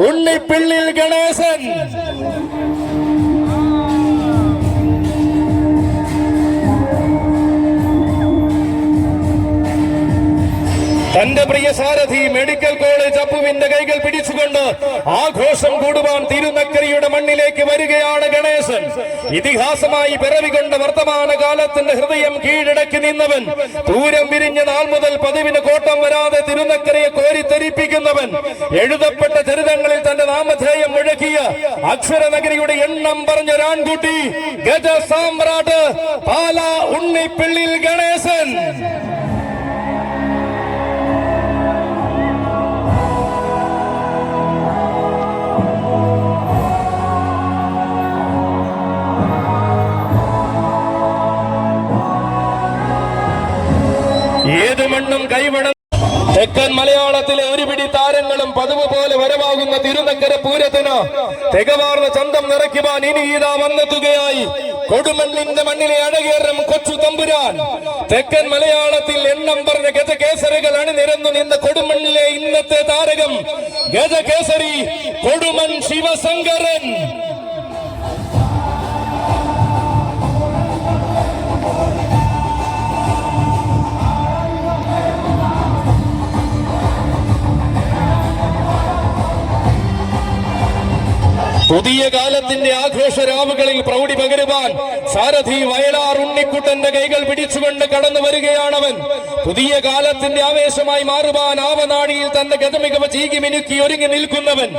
ഉണ്ണിപ്പിള്ളിൽ ഗണേശൻ. തന്റെ പ്രിയ സാരഥി മെഡിക്കൽ കോളേജ് അപ്പുവിന്റെ കൈകൾ പിടിച്ചുകൊണ്ട് ആഘോഷം കൂടുവാൻ തിരുനക്കരയുടെ മണ്ണിലേക്ക് വരികയാണ് ഗണേശൻ. ഇതിഹാസമായി പിറവികൊണ്ട വർത്തമാന കാലത്തിന്റെ ഹൃദയം കീഴടക്കി നിന്നവൻ, പൂരം വിരിഞ്ഞ നാൾ മുതൽ പതിവിന് കോട്ടം വരാതെ തിരുനക്കരയെ കോരിത്തെരിപ്പിക്കുന്നവൻ, എഴുതപ്പെട്ട ചരിതങ്ങളിൽ തന്റെ നാമധേയം മുഴക്കിയ അക്ഷരനഗരിയുടെ എണ്ണം പറഞ്ഞൊരാൺകുട്ടി ഗജസാമ്രാട്ട് പാല ഉണ്ണിപ്പിള്ളിൽ ഗണേശൻ. ഏത് മണ്ണും കൈവണം തെക്കൻ മലയാളത്തിലെ ഒരു പിടി താരങ്ങളും പതിവ് പോലെ വരവാകുന്ന തിരുനക്കര പൂരത്തിന് തികവാർന്ന ചന്തം നിറയ്ക്കുവാൻ ഇനി ഇതാ വന്നെത്തുകയായി കൊടുമണ്ണിന്റെ മണ്ണിലെ അഴകേറും കൊച്ചു തമ്പുരാൻ. തെക്കൻ മലയാളത്തിൽ എണ്ണം പറഞ്ഞ ഗജകേസരികൾ അണിനിരന്നു നിന്ന കൊടുമണ്ണിലെ ഇന്നത്തെ താരകം ഗജകേസരി കൊടുമൺ ശിവശങ്കരൻ. പുതിയ കാലത്തിന്റെ ആഘോഷരാവുകളിൽ പ്രൗഢി പകരുവാൻ സാരഥി വയലാർ ഉണ്ണിക്കുട്ടന്റെ കൈകൾ പിടിച്ചുകൊണ്ട് കടന്നു വരികയാണവൻ. പുതിയ കാലത്തിന്റെ ആവേശമായി മാറുവാൻ ആവനാടിയിൽ തന്റെ ഗതമികവ ചീകി മിനുക്കി ഒരുങ്ങി നിൽക്കുന്നവൻ.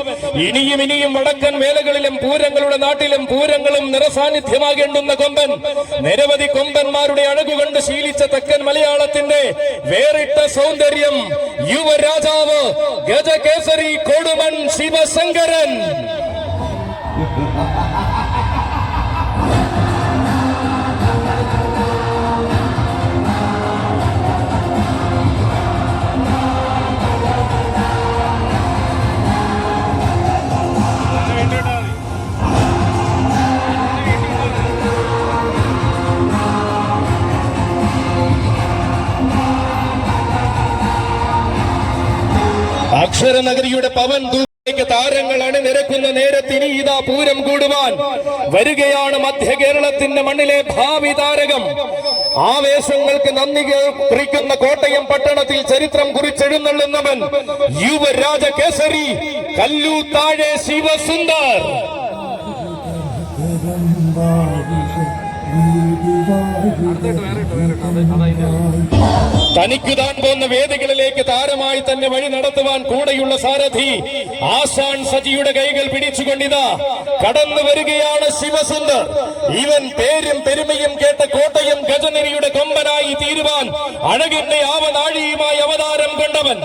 ഇനിയും ഇനിയും വടക്കൻ വേലകളിലും പൂരങ്ങളുടെ നാട്ടിലും പൂരങ്ങളും നിറസാന്നിധ്യമാകേണ്ടുന്ന കൊമ്പൻ. നിരവധി കൊമ്പന്മാരുടെ അഴകുകണ്ട് ശീലിച്ച തെക്കൻ മലയാളത്തിന്റെ വേറിട്ട സൗന്ദര്യം യുവരാജാവ് ഗജകേസരി കൊടുമൺ ശിവശങ്കരൻ. അക്ഷരനഗരിയുടെ പവൻ താരങ്ങൾ അണിനിരക്കുന്ന നേരത്തിന് ഇതാ പൂരം കൂടുവാൻ വരികയാണ് മധ്യ കേരളത്തിന്റെ മണ്ണിലെ ഭാവി താരകം. ആവേശങ്ങൾക്ക് നന്ദി കുറിക്കുന്ന കോട്ടയം പട്ടണത്തിൽ ചരിത്രം കുറിച്ചെഴുന്നള്ളുന്നവൻ യുവരാജ കേസരി കല്ലൂത്താഴെ ശിവസുന്ദർ. തനിക്ക് താൻ പോന്ന വേദികളിലേക്ക് താരമായി തന്നെ വഴി നടത്തുവാൻ കൂടെയുള്ള സാരഥി ആശാൻ സജിയുടെ കൈകൾ പിടിച്ചുകൊണ്ടിതാ കടന്നു വരികയാണ് ശിവസുന്ദർ. ഇവൻ പേരും പെരുമയും കേട്ട കോട്ടയം ഗജനിരിയുടെ കൊമ്പനായി തീരുവാൻ അഴകിന്റെ ആവനാഴിയുമായി അവതാരം കൊണ്ടവൻ.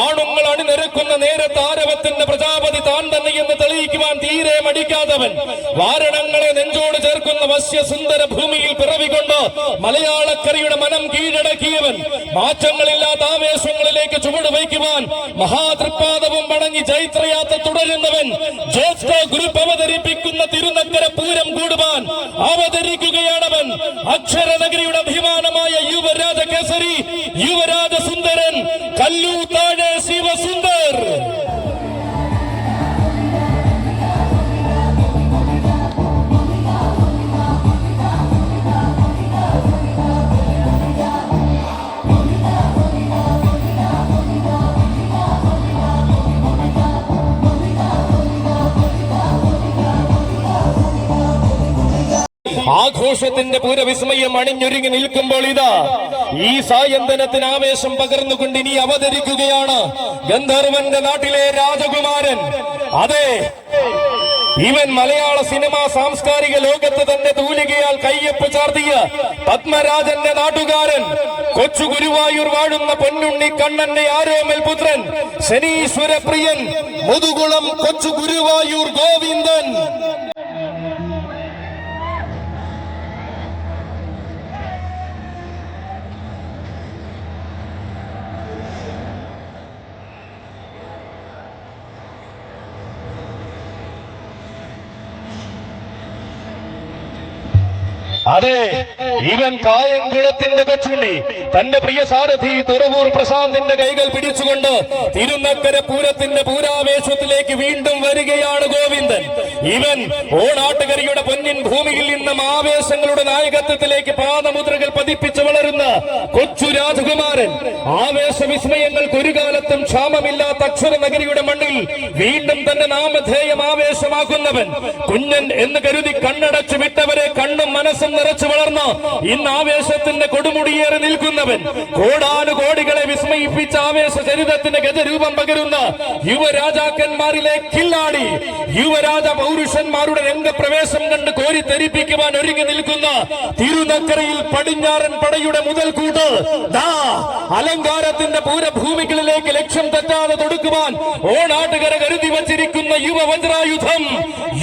ആണുങ്ങൾ അണിനിരക്കുന്ന നേരത്തെ ആരവത്തിന്റെ പ്രജാപതി താൻ തന്നെയെന്ന് തെളിയിക്കുവാൻ തീരെ മടിക്കാത്തവൻ. വാരണങ്ങളെ നെഞ്ചോട് ചേർക്കുന്ന വശ്യസുന്ദര ഭൂമിയിൽ പിറവികൊണ്ട് മലയാളക്കരയുടെ മനം കീഴടക്കിയവൻ. മാറ്റങ്ങളില്ലാത്ത ആവേശങ്ങളിലേക്ക് ചുവട് വയ്ക്കുവാൻ മഹാതൃപാദവും മടങ്ങി ചൈത്രയാത്ര തുടരുന്നവൻ. ജോസ്കോ ഗ്രൂപ്പ് അവതരിപ്പിക്കുന്ന തിരുനക്കര പൂരം കൂടുവാൻ അവതരിക്കുകയാണവൻ. അക്ഷരനഗരിയുടെ അഭിമാനമായ യുവരാജ കേസരി യുവരാജ സുന്ദരൻ കല്ലൂത്താഴെ ശിവസുന്ദർ. ആഘോഷത്തിന്റെ പൂരവിസ്മയം അണിഞ്ഞൊരുങ്ങി നിൽക്കുമ്പോൾ ഇതാ ഈ സായന്തനത്തിന് ആവേശം പകർന്നുകൊണ്ട് ഇനി അവതരിക്കുകയാണ് ഗന്ധർവന്റെ നാട്ടിലെ രാജകുമാരൻ. അതെ, ഇവൻ മലയാള സിനിമാ സാംസ്കാരിക ലോകത്ത് തന്നെ തൂലികയാൽ കയ്യൊപ്പ് ചാർത്തിയ പത്മരാജന്റെ നാട്ടുകാരൻ, കൊച്ചു ഗുരുവായൂർ വാഴുന്ന പൊന്നുണ്ണി കണ്ണന്റെ ആരോമൽ പുത്രൻ, ശനീശ്വര പ്രിയൻ, മുതുകുളം കൊച്ചു ഗുരുവായൂർ ഗോവിന്ദൻ. അതെ, ഇവൻ കായംകുളത്തിന്റെ കൊച്ചുണ്ണി തന്റെ പ്രിയ സാരഥി തുറവൂർ പ്രശാന്തിന്റെ കൈകൾ പിടിച്ചുകൊണ്ട് തിരുനക്കര പൂരത്തിന്റെ പൂരാവേശത്തിലേക്ക് വീണ്ടും വരികയാണ് ഗോവിന്ദൻ. ഇവൻ ഓണാട്ടുകരയുടെ പൊന്നിൻ ഭൂമിയിൽ നിന്നും ആവേശങ്ങളുടെ നായകത്വത്തിലേക്ക് പാദമുദ്രകൾ പതിപ്പിച്ചു വളരുന്ന കൊച്ചു രാജകുമാരൻ. ആവേശ വിസ്മയങ്ങൾക്ക് ഒരു കാലത്തും ക്ഷാമമില്ലാത്ത അക്ഷര നഗരിയുടെ മണ്ണിൽ വീണ്ടും തന്റെ നാമധേയം ആവേശമാക്കുന്നവൻ. കുഞ്ഞൻ എന്ന് കരുതി കണ്ണടച്ചു വിട്ടവരെ കണ്ണും മനസ്സും നിറച്ചു വളർന്ന് ഇന്ന് ആവേശത്തിന്റെ കൊടുമുടിയേറി നിൽക്കുന്നവൻ. കോടാനുകോടികളെ വിസ്മയിപ്പിച്ച ആവേശ ചരിതത്തിന് ഗജരൂപം പകരുന്ന യുവരാജാക്കന്മാരിലെ കില്ലാടി, യുവരാജ പൗരുഷന്മാരുടെ രംഗപ്രവേശം കണ്ട് കോരിത്തെരിപ്പിക്കുവാൻ ഒരുങ്ങി നിൽക്കുന്ന തിരുനക്കരയിൽ പടിഞ്ഞാറൻ പടയുടെ മുതൽക്കൂട്ട് ദാ അലങ്കാരത്തിന്റെ പൂരഭൂമികളിലേക്ക് ലക്ഷ്യം തെറ്റാതെ തൊടുക്കുവാൻ ഓണാട്ടുകര കരുതി വച്ചിരിക്കുന്ന യുവവജ്രായുധം,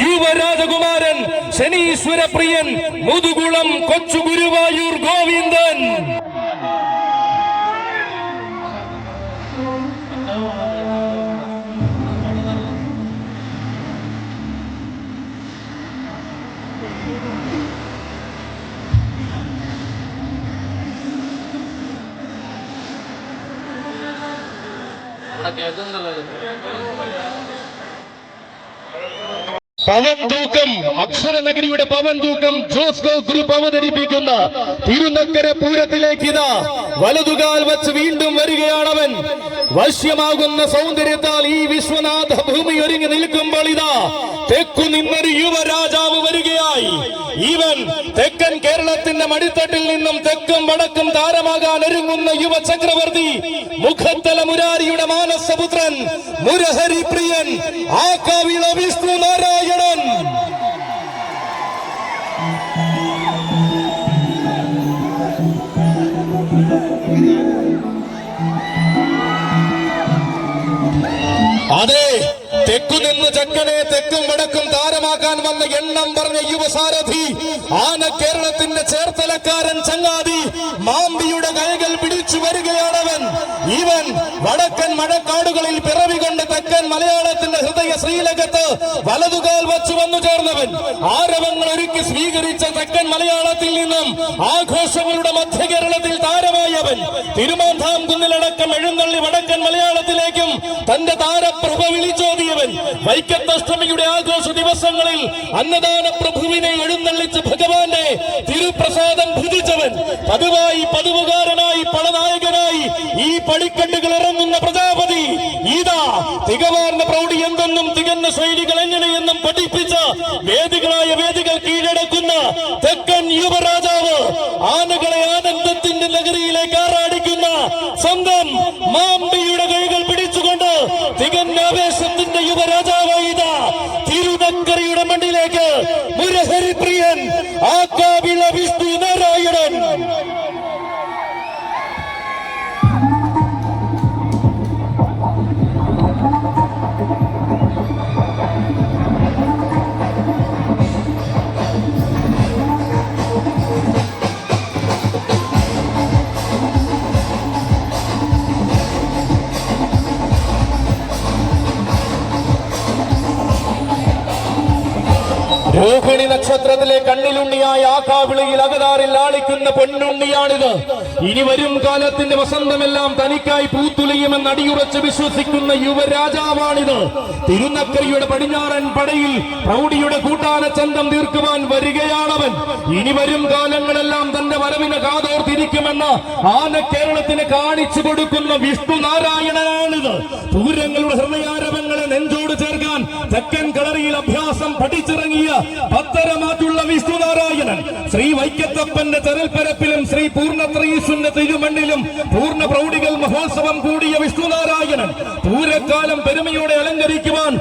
യുവരാജകുമാരൻ, ശനീശ്വര പ്രിയൻ, മുതുകുളം കൊച്ചു ഗുരുവായൂർ ഗോവിന്ദൻ. പവൻ തൂക്കം, അക്ഷരനഗരിയുടെ പവൻ തൂക്കം ജോസ്കോ ഗ്രൂപ്പ് അവതരിപ്പിക്കുന്ന തിരുനക്കര പൂരത്തിലേക്ക് ഇതാ വലതുകാൽ വച്ച് വീണ്ടും വരികയാണവൻ. വശ്യമാകുന്ന സൗന്ദര്യത്താൽ ഈ വിശ്വനാഥ ഭൂമി ഒരുങ്ങി നിൽക്കുമ്പോൾ ഇതാ തെക്കു നിന്നൊരു യുവരാജാവ് വരികയായി. ഇവൻ തെക്കൻ കേരളത്തിന്റെ മടിത്തട്ടിൽ നിന്നും തെക്കും വടക്കും താരമാകാൻ ഒരുങ്ങുന്ന യുവ ചക്രവർത്തി, മുഖത്തല മുരാരിയുടെ മാനസപുത്രൻ, മുരഹരി പ്രിയൻ, ആകാവിള വിഷ്ണു നാരായണൻ. അതെ, തെക്കുനിന്ന് ചക്കനെ തെക്കും വടക്കും താരമാക്കാൻ വന്ന എണ്ണം പറഞ്ഞ യുവസാരഥി, ആന കേരളത്തിന്റെ ചേർത്തലക്കാരൻ ചങ്ങാതി, മാമ്പിയുടെ കൈകൾ പിടിച്ചു വരികയാണവൻ. ഇവൻ വടക്കൻ മഴക്കാടുകളിൽ പിറവികൊണ്ട് തെക്കൻ മലയാളത്തിന്റെ ഹൃദയ ശ്രീലകത്ത് വലതുകാൽ വച്ചു വന്നു ചേർന്നവൻ. ആരവങ്ങൾ ഒരുക്കി സ്വീകരിച്ച തെക്കൻ മലയാളത്തിൽ നിന്നും ആഘോഷങ്ങളുടെ മധ്യ കേരളത്തിൽ താരമായവൻ. തിരുമാന്താം കുന്നിലടക്കം എഴുന്നള്ളി വടക്കൻ മലയാളത്തിലേക്കും തന്റെ താരപ്രഭ വിളിച്ചോതിയവൻ. വൈക്കത്തഷ്ടമിയുടെ ആഘോഷ ദിവസങ്ങളിൽ അന്നദാന പ്രഭുവിനെ എഴുന്നള്ളിച്ച് ഭഗവാന്റെ തിരുപ്രസാദം ഭുജിച്ചവൻ. പതിവായി പതിവുകാരനായി പടനായകനായി ഈ പടിക്കെട്ടുകൾ ഇറങ്ങുന്ന പ്രജാപതി ഇതാ തികവാർന്ന പ്രൗഢി എന്തെന്നും തികഞ്ഞ ശൈലികൾ എങ്ങനെയെന്നും പഠിപ്പിച്ച വേദികളായ വേദികൾ കീഴടക്കുന്ന തെക്കൻ യുവരാജാവ്, ആനകളെ ആനന്ദത്തിന്റെ നഗരിയിലേക്ക് ആറാടിക്കുന്ന സ്വന്തം മാമ്പിയുടെ കൈകൾ പിടിച്ചുകൊണ്ട് തികഞ്ഞ ആവേശത്തിന്റെ യുവരാജാവായി ഇതാ തിരുനക്കരയുടെ മണ്ണിലേക്ക് മുരഹരി പ്രിയൻ, ആകാവിള വിഷ്ണു നാരായണൻ. രോഹിണി നക്ഷത്രത്തിലെ കണ്ണിലുണ്ണിയായ ആകാവിളിയിൽ അകതാറിൽ ആളിക്കുന്ന പൊന്നുണ്ണിയാണിത്. ഇനി വരും കാലത്തിന്റെ വസന്തമെല്ലാം തനിക്കായി പൂത്തുലയുമെന്ന് അടിയുറച്ച് വിശ്വസിക്കുന്ന യുവരാജാവാണിത്. തിരുനക്കരയുടെ പടിഞ്ഞാറൻ പടയിൽ പ്രൗഢിയുടെ കൂട്ടാനച്ചന്തം തീർക്കുവാൻ വരികയാണവൻ. ഇനി വരും കാലങ്ങളെല്ലാം തന്റെ വരവിന് കാതോർത്തിരിക്കുമെന്ന് ആന കേരളത്തിന് കാണിച്ചു കൊടുക്കുന്ന വിഷ്ണു നാരായണനാണിത്. പൂരങ്ങളുടെ ഹൃദയാരവങ്ങളെ നെഞ്ചോട് ചേർക്കാൻ തെക്കൻ കളറിയിൽ അഭ്യാസം പഠിച്ചിറങ്ങിയ പത്തരമാറ്റുള്ള വിഷ്ണു നാരായണൻ, ശ്രീ വൈക്കത്തപ്പന്റെ ചെറൽപ്പരപ്പിലും ശ്രീ പൂർണ്ണത്രയീശ്വരന്റെ തിരുമണ്ണിലും പൂർണ്ണ പ്രൗഢികൾ മഹോത്സവം കൂടിയ വിഷ്ണു നാരായണൻ പൂരക്കാലം പെരുമയോടെ അലങ്കരിക്കുവാൻ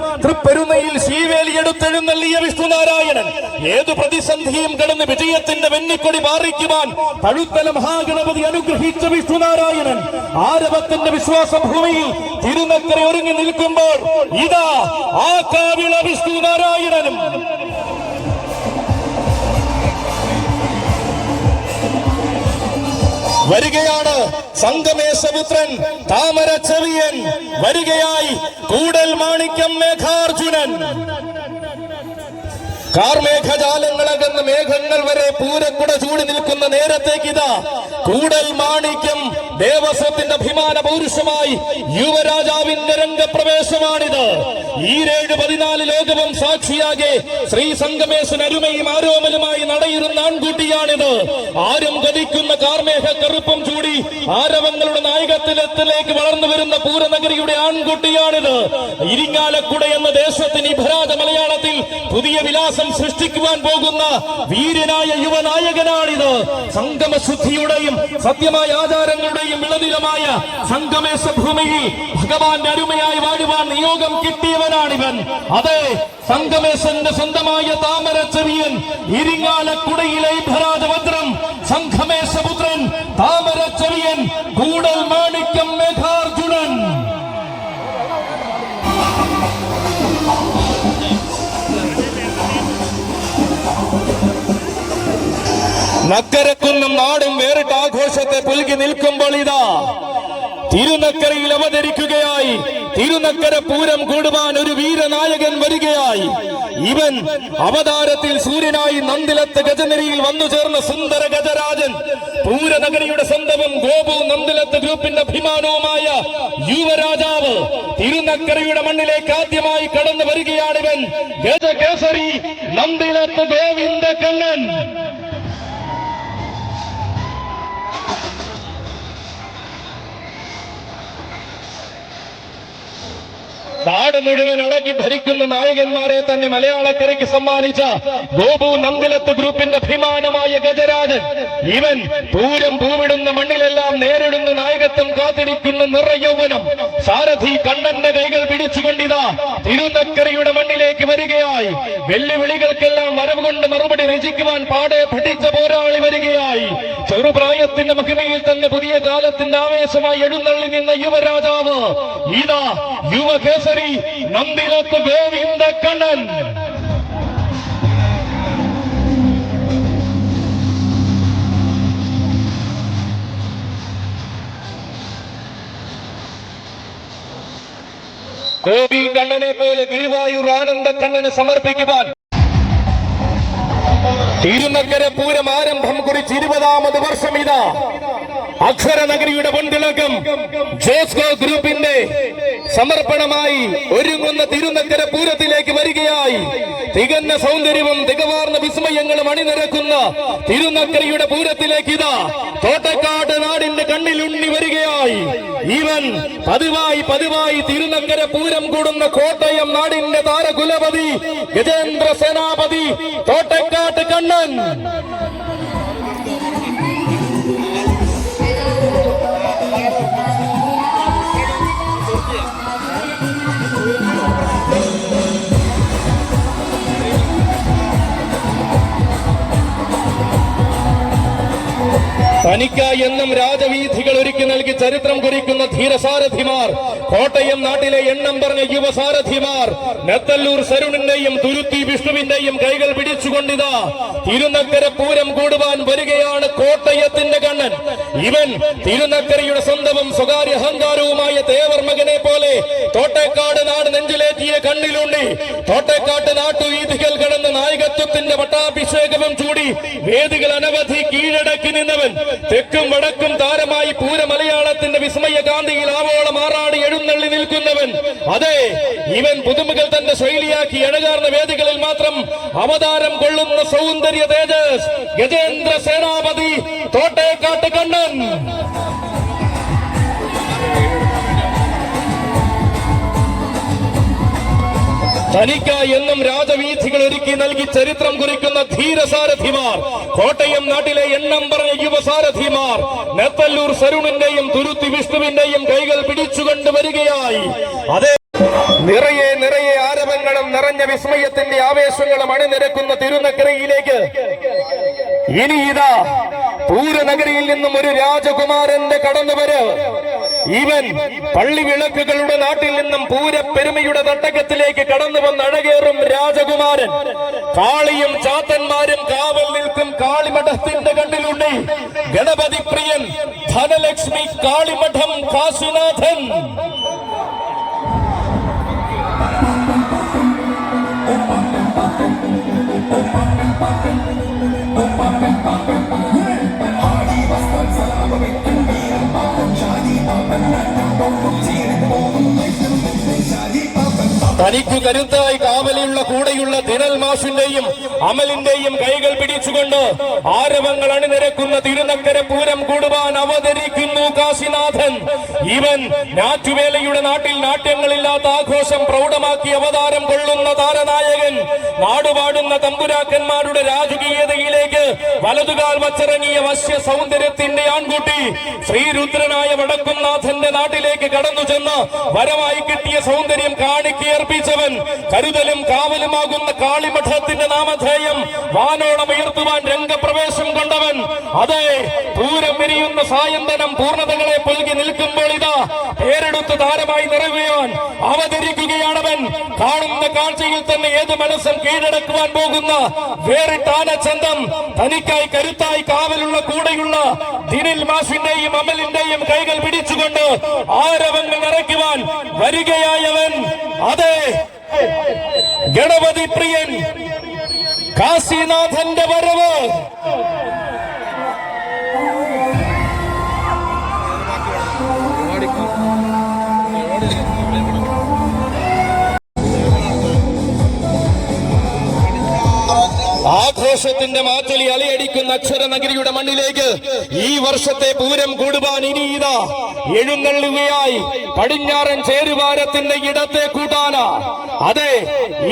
പെരുന്നയിൽ ശീവേലിയെടുത്തെഴുന്നള്ളിയ വിഷ്ണുനാരായണൻ ഏതു പ്രതിസന്ധിയും കടന്ന് വിജയത്തിന്റെ വെന്നിക്കൊടി പാറിക്കുവാൻ പഴുത്തല മഹാഗണപതി അനുഗ്രഹിച്ച വിഷ്ണുനാരായണൻ ആരവത്തിന്റെ വിശ്വാസ ഭൂമിയിൽ തിരുനക്കര ഒരുങ്ങി നിൽക്കുമ്പോൾ ഇതാ ആ കാവിള വിഷ്ണുനാരായണനും വരികയാണ്. സംഗമേശപുത്രൻ താമര ചെവിയൻ വരികയായി. കൂടൽ മാണിക്യം മേഘാർജുനൻ. കാർമേഘജാലങ്ങളകന്ന് മേഘങ്ങൾ വരെ പൂരക്കുട ചൂടി നിൽക്കുന്ന നേരത്തേക്കിതാ കൂടൽ മാണിക്യം ദേവസ്വത്തിന്റെ അഭിമാന പൗരുഷമായി യുവരാജാവിന്റെ രംഗപ്രവേശമാണിത്. 7-14 ലോകവും സാക്ഷിയാകെ ശ്രീ സംഗമേശൻ അരുമയും ആരോമലുമായി നടയിരുന്ന ആൺകുട്ടിയാണിത്. ആരും ഗതിക്കുന്ന കാർമേഘ കറുപ്പും ചൂടി ആരവങ്ങളുടെ നായകത്തിലേക്ക് വളർന്നു വരുന്ന പൂരനഗരിയുടെ ആൺകുട്ടിയാണിത്. ഇരിങ്ങാലക്കുട എന്ന ദേശത്തിന് ഇഭരാജ മലയാളത്തിൽ പുതിയ വിലാസം സൃഷ്ടിക്കുവാൻ പോകുന്ന വീരനായ യുവനായകനാണിത്. സംഗമശുദ്ധിയുടെയും സത്യമായ ആചാരങ്ങളുടെയും വിളനിലമായ സംഗമേശ ഭൂമിയിൽ ഭഗവാന്റെ അരുമയായി വാഴുവാൻ നിയോഗം കിട്ടിയവനാണിവൻ. അതെ, സംഗമേശന്റെ സ്വന്തമായ താമര ചെവിയൻ, ഇരിങ്ങാലക്കുടയിലെ ഭരാജവജ്രം, സംഗമേശപുത്രൻ താമര ചെവിയൻ, കൂടൽ മാണിക്യം മേഘാർജുനൻ. നക്കരക്കുന്നും നാടും വേറിട്ട ആഘോഷത്തെ പുൽകി നിൽക്കുമ്പോൾ ഇതാ തിരുനക്കരയിൽ അവതരിക്കുകയായി. തിരുനക്കര പൂരം കൂടുവാൻ ഒരു വീരനായകൻ വരികയായി. ഇവൻ അവതാരത്തിൽ സൂര്യനായി നന്ദിലത്ത് ഗജനിരയിൽ വന്നു ചേർന്ന സുന്ദര ഗജരാജൻ, പൂരനഗരിയുടെ സ്വന്തവും ഗോപു നന്ദിലത്ത് ഗ്രൂപ്പിന്റെ അഭിമാനവുമായ യുവരാജാവ്. തിരുനക്കരയുടെ മണ്ണിലേക്ക് ആദ്യമായി കടന്നു വരികയാണിവൻ. ഗജകേസരി നന്ദിലത്ത് ഗോവിന്ദ കണ്ണൻ. നാട് മുഴുവൻ അടക്കി ഭരിക്കുന്ന നായകന്മാരെ തന്നെ മലയാളക്കരയ്ക്ക് സമ്മാനിച്ച ഗോപു നന്ദിലത്ത് ഗ്രൂപ്പിന്റെ അഭിമാനമായ ഗജരാജൻ. ഇവൻ പൂരം പൂവിടുന്ന മണ്ണിലെല്ലാം നേരിടുന്ന നായകത്വം കാത്തിരിക്കുന്ന നിറയൗവനം സാരഥി കണ്ണന്റെ കൈകൾ പിടിച്ചുകൊണ്ടിതാ തിരുനക്കരയുടെ മണ്ണിലേക്ക് വരികയായി. വെല്ലുവിളികൾക്കെല്ലാം വരവ് കൊണ്ട് മറുപടി രചിക്കുവാൻ പാടെ പഠിച്ച പോരാളി വരികയായി. ചെറുപ്രായത്തിന്റെ മഹിമയിൽ തന്നെ പുതിയ കാലത്തിന്റെ ആവേശമായി എഴുന്നള്ളി നിന്ന യുവരാജാവ് ഇതാ യുവകേസരി നന്ദിലത്ത് ഗോവിന്ദ കണ്ണൻ. ഗോപി കണ്ണനെ പോലെ ഗുരുവായൂർ ആനന്ദ കണ്ണന് സമർപ്പിക്കുവാൻ തിരുനക്കര പൂരം ആരംഭം കുറിച്ച് 20ാമത് വർഷം ഇതാ അക്ഷരനഗരിയുടെ പൊൻതിളക്കം ജോസ്കോ ഗ്രൂപ്പിന്റെ സമർപ്പണമായി ഒരുങ്ങുന്ന തിരുനക്കര പൂരത്തിലേക്ക് വരികയായി. തികഞ്ഞ സൗന്ദര്യവും തികവാർന്ന വിസ്മയങ്ങളും അണിനിരക്കുന്ന തിരുനക്കരയുടെ പൂരത്തിലേക്ക് ഇതാ തോട്ടക്കാട് നാടിന്റെ കണ്ണിലുണ്ണി വരികയായി. ഇവൻ പതിവായി തിരുനക്കര പൂരം കൂടുന്ന കോട്ടയം നാടിന്റെ താരകുലപതി ഗജേന്ദ്ര സേനാപതി തോട്ടക്കാട്ട് കണ്ണൻ. തനിക്കായി എന്നും രാജവീഥികൾ ഒരുക്കി നൽകി ചരിത്രം കുറിക്കുന്ന ധീരസാരഥിമാർ, കോട്ടയം നാട്ടിലെ എണ്ണം പറഞ്ഞ യുവസാരഥിമാർ, നെത്തല്ലൂർ സരുണിന്റെയും തുരുത്തി വിഷ്ണുവിന്റെയും കൈകൾ പിടിച്ചുകൊണ്ടിതാ തിരുനക്കര പൂരം കൂടുവാൻ വരികയാണ് കോട്ടയത്തിന്റെ കണ്ണൻ. ഇവൻ തിരുനക്കരയുടെ സ്വന്തവും സ്വകാര്യ അഹങ്കാരവുമായ തേവർ മകനെ പോലെ തോട്ടേക്കാട് നാട് നെഞ്ചിലേറ്റിയ കണ്ണിലുണ്ടി തോട്ടേക്കാട്ട് നാട്ടുവീഥികൾ കടന്ന് നായകത്വത്തിന്റെ പട്ടാഭിഷേകവും ചൂടി വേദികൾ അനവധി കീഴടക്കി നിന്നവൻ. തെക്കും വടക്കും താരമായി പൂര മലയാളത്തിന്റെ വിസ്മയ കാന്തിയിൽ ആവോളം ആറാടി എഴുന്നള്ളി നിൽക്കുന്നവൻ. അതെ, ഇവൻ പുതുമകൾ തന്റെ ശൈലിയാക്കി അണകാർന്ന വേദികളിൽ മാത്രം അവതാരം കൊള്ളുന്ന സൗന്ദര്യ തേജസ് ഗജേന്ദ്ര സേനാപതി തോട്ടേക്കാട്ട് കണ്ണൻ. തനിക്കായി എന്നും രാജവീഥികൾ ഒരുക്കി നൽകി ചരിത്രം കുറിക്കുന്ന ധീരസാരഥിമാർ, കോട്ടയം നാട്ടിലെ എണ്ണം പറഞ്ഞ യുവസാരഥിമാർ, നെത്തല്ലൂർ സരുണിന്റെയും തുരുത്തി വിഷ്ണുവിന്റെയും കൈകൾ പിടിച്ചുകൊണ്ട് വരികയായി. അതേ നിറയെ നിറയെ ആരവങ്ങളും നിറഞ്ഞ വിസ്മയത്തിന്റെ ആവേശങ്ങളും അണിനിരക്കുന്ന തിരുനക്കരയിലേക്ക് ഇനി ഇതാ പൂരനഗരിയിൽ നിന്നും ഒരു രാജകുമാരന്റെ കടന്നുവര്. ഇവൻ പള്ളി വിളക്കുകളുടെ നാട്ടിൽ നിന്നും പൂരപ്പെരുമയുടെ തട്ടകത്തിലേക്ക് കടന്നു വന്ന് അഴകേറും രാജകുമാരൻ. കാളിയും ചാത്തന്മാരും കാവൽ നിൽക്കും കാളിമഠത്തിന്റെ കണ്ണിലുണ്ടി ഗണപതി പ്രിയൻ ധനലക്ഷ്മി കാളിമഠം കാശിനാഥൻ. തനിക്കു കരുത്തായി കാവലിയുള്ള കൂടെയുള്ള ദിനൽ മാഷിന്റെയും അമലിന്റെയും കൈകൾ പിടിച്ചുകൊണ്ട് ആരവങ്ങൾ അണിനിരക്കുന്ന തിരുനക്കര പൂരം കൂടുവാൻ അവതരിക്കുന്നു കാശിനാഥൻ. ഇവൻ ഞാറ്റുവേലയുടെ നാട്ടിൽ നാട്യങ്ങളില്ലാത്ത ആഘോഷം പ്രൗഢമാക്കി അവതാരം കൊള്ളുന്ന താരനായകൻ. നാടുപാടുന്ന തമ്പുരാക്കന്മാരുടെ രാജകീയതയിലേക്ക് വലതുകാൽ വച്ചിറങ്ങിയ വശ്യ സൗന്ദര്യത്തിന്റെ ആൺകുട്ടി ശ്രീരുദ്രനായ വടക്കുംനാഥന്റെ നാട്ടിലേക്ക് കടന്നു ചെന്ന് വരമായി കിട്ടിയ സൗന്ദര്യം കാണിക്കയർപ്പിച്ചവൻ. കരുതലും കാവലുമാകുന്ന കാളിമഠത്തിന്റെ നാമധേയം വാനോളം ഉയർത്തുവാൻ രംഗപ്രവേശം കൊണ്ടവൻ. അതെ, പൂരം വിരിയുന്ന സായന്തനം പൂർണ്ണതകളെ പൊഴുകി നിൽക്കുമ്പോൾ ഇതാ പേരെടുത്ത് താരമായി നിറയുവാൻ അവതരിക്കുകയാണവൻ. കാണുന്ന കാഴ്ചയിൽ തന്നെ ഏത് മനസ്സും കീഴടക്കുവാൻ പോകുന്ന വേറിട്ടാനച്ചന്തം തനിക്കായി കരുത്തായി കാവലുള്ള കൂടെയുള്ള ദിനിൽ മാഷിന്റെയും അമലിന്റെയും കൈകൾ പിടിച്ചുകൊണ്ട് ആരവങ്ങൾ നിറയ്ക്കുവാൻ വരികയായവൻ. അതെ, ഗണപതി പ്രിയൻ കാശിനാഥന്റെ വരവ്. ആഘോഷത്തിന്റെ മാറ്റലി അലയടിക്കുന്ന അക്ഷരനഗരിയുടെ മണ്ണിലേക്ക് ഈ വർഷത്തെ പൂരം കൂടുവാൻ ഇനി ഇതാ എഴുന്നള്ളുകയായി പടിഞ്ഞാറൻ ചേരുവാരത്തിന്റെ ഇടത്തെ കൂട്ടാന. അതെ,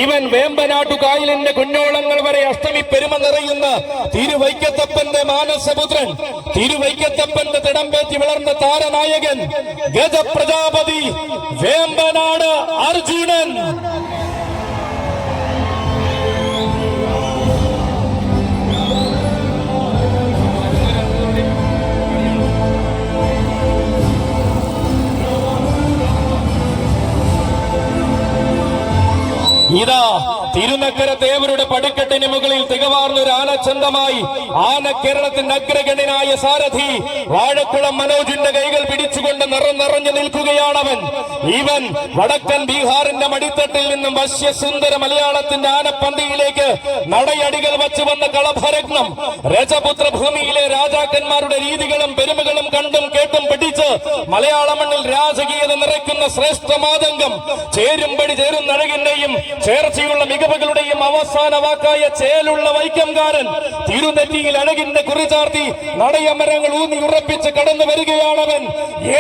ഇവൻ വേമ്പനാട്ടുകായലിന്റെ കുഞ്ഞോളങ്ങൾ വരെ അഷ്ടമി പെരുമ നിറയുന്ന തിരുവൈക്കത്തപ്പന്റെ മാനസപുത്രൻ, തിരുവൈക്കത്തപ്പന്റെ തിടമ്പേറ്റി വളർന്ന താരനായകൻ ഗജപ്രജാപതി വേമ്പനാട് അർജുനൻ. ഇതാ തിരുനക്കര ദേവരുടെ പടിക്കെട്ടിന് മുകളിൽ തികവാർന്നൊരു ആനച്ചന്തമായി ആനക്കേരളത്തിന്റെ അഗ്രഗണ്യനായ സാരഥി വാഴക്കുളം മനോജിന്റെ കൈകൾ പിടിച്ചുകൊണ്ട് നിറഞ്ഞു നിൽക്കുകയാണവൻ. ഇവൻ വടക്കൻ ബീഹാറിന്റെ മടിത്തട്ടിൽ നിന്നും വശ്യസുന്ദര മലയാളത്തിന്റെ ആനപ്പന്തിയിലേക്ക് നടയടികൾ വച്ചു വന്ന കളഭരത്നം. രജപുത്ര ഭൂമിയിലെ രാജാക്കന്മാരുടെ രീതികളും പെരുമകളും കണ്ടും കേട്ടും പഠിച്ച് മലയാള മണ്ണിൽ രാജകീയത നിറയ്ക്കുന്ന ശ്രേഷ്ഠ മാതംഗം. ചേരുംപടി ചേരുന്നഴകിന്റെയും ചേർച്ചയുള്ള മികവുകളുടെയും അവസാന വാക്കായ ചേലുള്ള വൈക്കംകാരൻ തിരുനെറ്റിയിൽ അഴകിന്റെ കുറിചാർത്തി നടയമരങ്ങൾ ഊന്നി ഉറപ്പിച്ച് കടന്നു വരികയാണവൻ.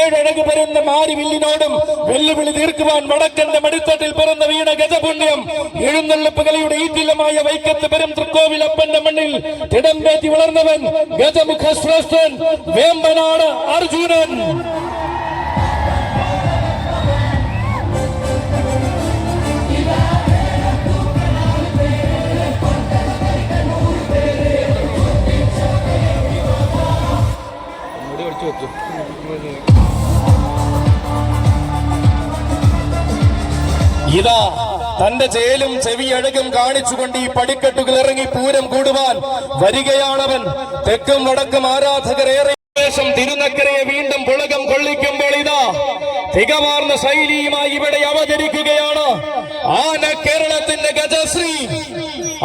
ഏഴഴക് വരുന്ന മാരിവില്ലിനോടും വെല്ലുവിളി തീർക്കുവാൻ വടക്കന്റെ മടിത്തട്ടിൽ പിറന്ന വീണ ഗജപുണ്യം. എഴുന്നള്ളിപ്പ് കലയുടെ ഈറ്റിലമായ വൈക്കത്ത് പെരും തൃക്കോവിലപ്പന്റെ മണ്ണിൽ തിടമ്പേറ്റി വളർന്നവൻ ഗജമുഖ ശ്രേഷ്ഠൻ വേമ്പനാട് അർജുനൻ. ഇതാ തന്റെ ചേലും ചെവിയഴകും കാണിച്ചുകൊണ്ട് ഈ പടിക്കെട്ടുകൾ ഇറങ്ങി പൂരം കൂടുവാൻ വരികയാണവൻ. തെക്കും വടക്കും ആരാധകരേറെ ശേഷം തിരുനക്കരയെ വീണ്ടും പുളകം കൊള്ളിക്കുമ്പോൾ ഇതാ തികവാർന്ന ശൈലിയുമായി ഇവിടെ അവതരിക്കുകയാണ് ആന കേരളത്തിന്റെ ഗജശ്രീ.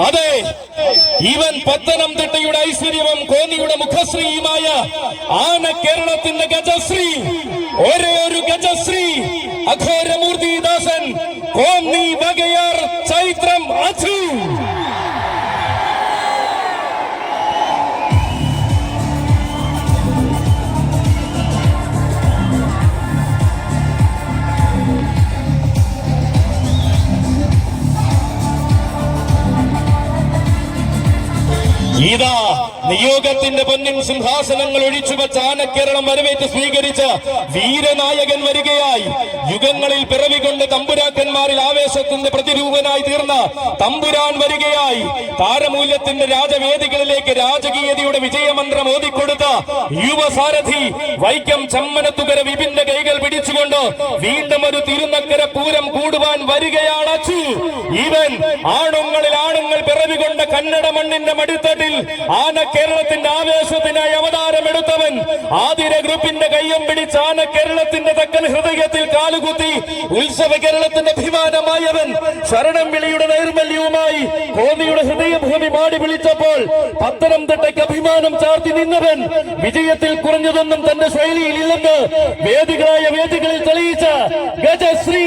അതെ, ഇവൻ പത്തനംതിട്ടയുടെ ഐശ്വര്യവും കോന്നിയുടെ മുഖശ്രീയുമായ ആന കേരളത്തിന്റെ ഗജശ്രീ. ഒരേ ഒരു ഗജശ്രീ അഘോരമൂർത്തിദാസൻ കോന്നി വകയാർ ചൈത്രം അച്ചു. ഇതാ നിയോഗത്തിന്റെ പൊന്നിൻ സിംഹാസനങ്ങൾ ഒഴിച്ചുവച്ച ആനക്കേരളം വരവേറ്റ് സ്വീകരിച്ച വീരനായകൻ വരികയായി. യുഗങ്ങളിൽ പിറവികൊണ്ട് തമ്പുരാക്കന്മാരിൽ ആവേശത്തിന്റെ പ്രതിരൂപനായി തീർന്ന തമ്പുരാൻ വരികയായി. താരമൂല്യത്തിന്റെ രാജവേദികളിലേക്ക് രാജകീയതയുടെ വിജയമന്ത്രം ഓതിക്കൊടുത്ത യുവസാരഥി വൈക്കം ചമ്മനത്തുകര വിപിന്റെ കൈകൾ പിടിച്ചുകൊണ്ട് വീണ്ടും ഒരു തിരുനക്കര പൂരം കൂടുവാൻ വരികയാണ് അച്ചു. ഇവൻ ആണുങ്ങളിൽ ആണുങ്ങൾ പിറവികൊണ്ട കന്നഡ മണ്ണിന്റെ മടിത്തട്ടിൽ ആനക്കേരളത്തിന്റെ ആവേശത്തിനായി അവതാരമെടുത്തവൻ. ആതിര ഗ്രൂപ്പിന്റെ കയ്യം പിടിച്ച് ആനക്കേരളത്തിന്റെ തെക്കൻ ഹൃദയത്തിൽ കാലുകുത്തി ഉത്സവ കേരളത്തിന്റെ അഭിമാനമായവൻ. ശരണം വിളിയുടെ നൈർമല്യവുമായി കോന്നിയുടെ ഹൃദയഭൂമി മാടി വിളിച്ചപ്പോൾ പത്തനംതിട്ടയ്ക്ക് അഭിമാനം ചാർത്തി നിന്നവൻ. വിജയത്തിൽ കുറഞ്ഞതൊന്നും തന്റെ ശൈലിയിൽ ഇല്ലെന്ന് വേദികളായ വേദികളിൽ തെളിയിച്ച ഗജശ്രീ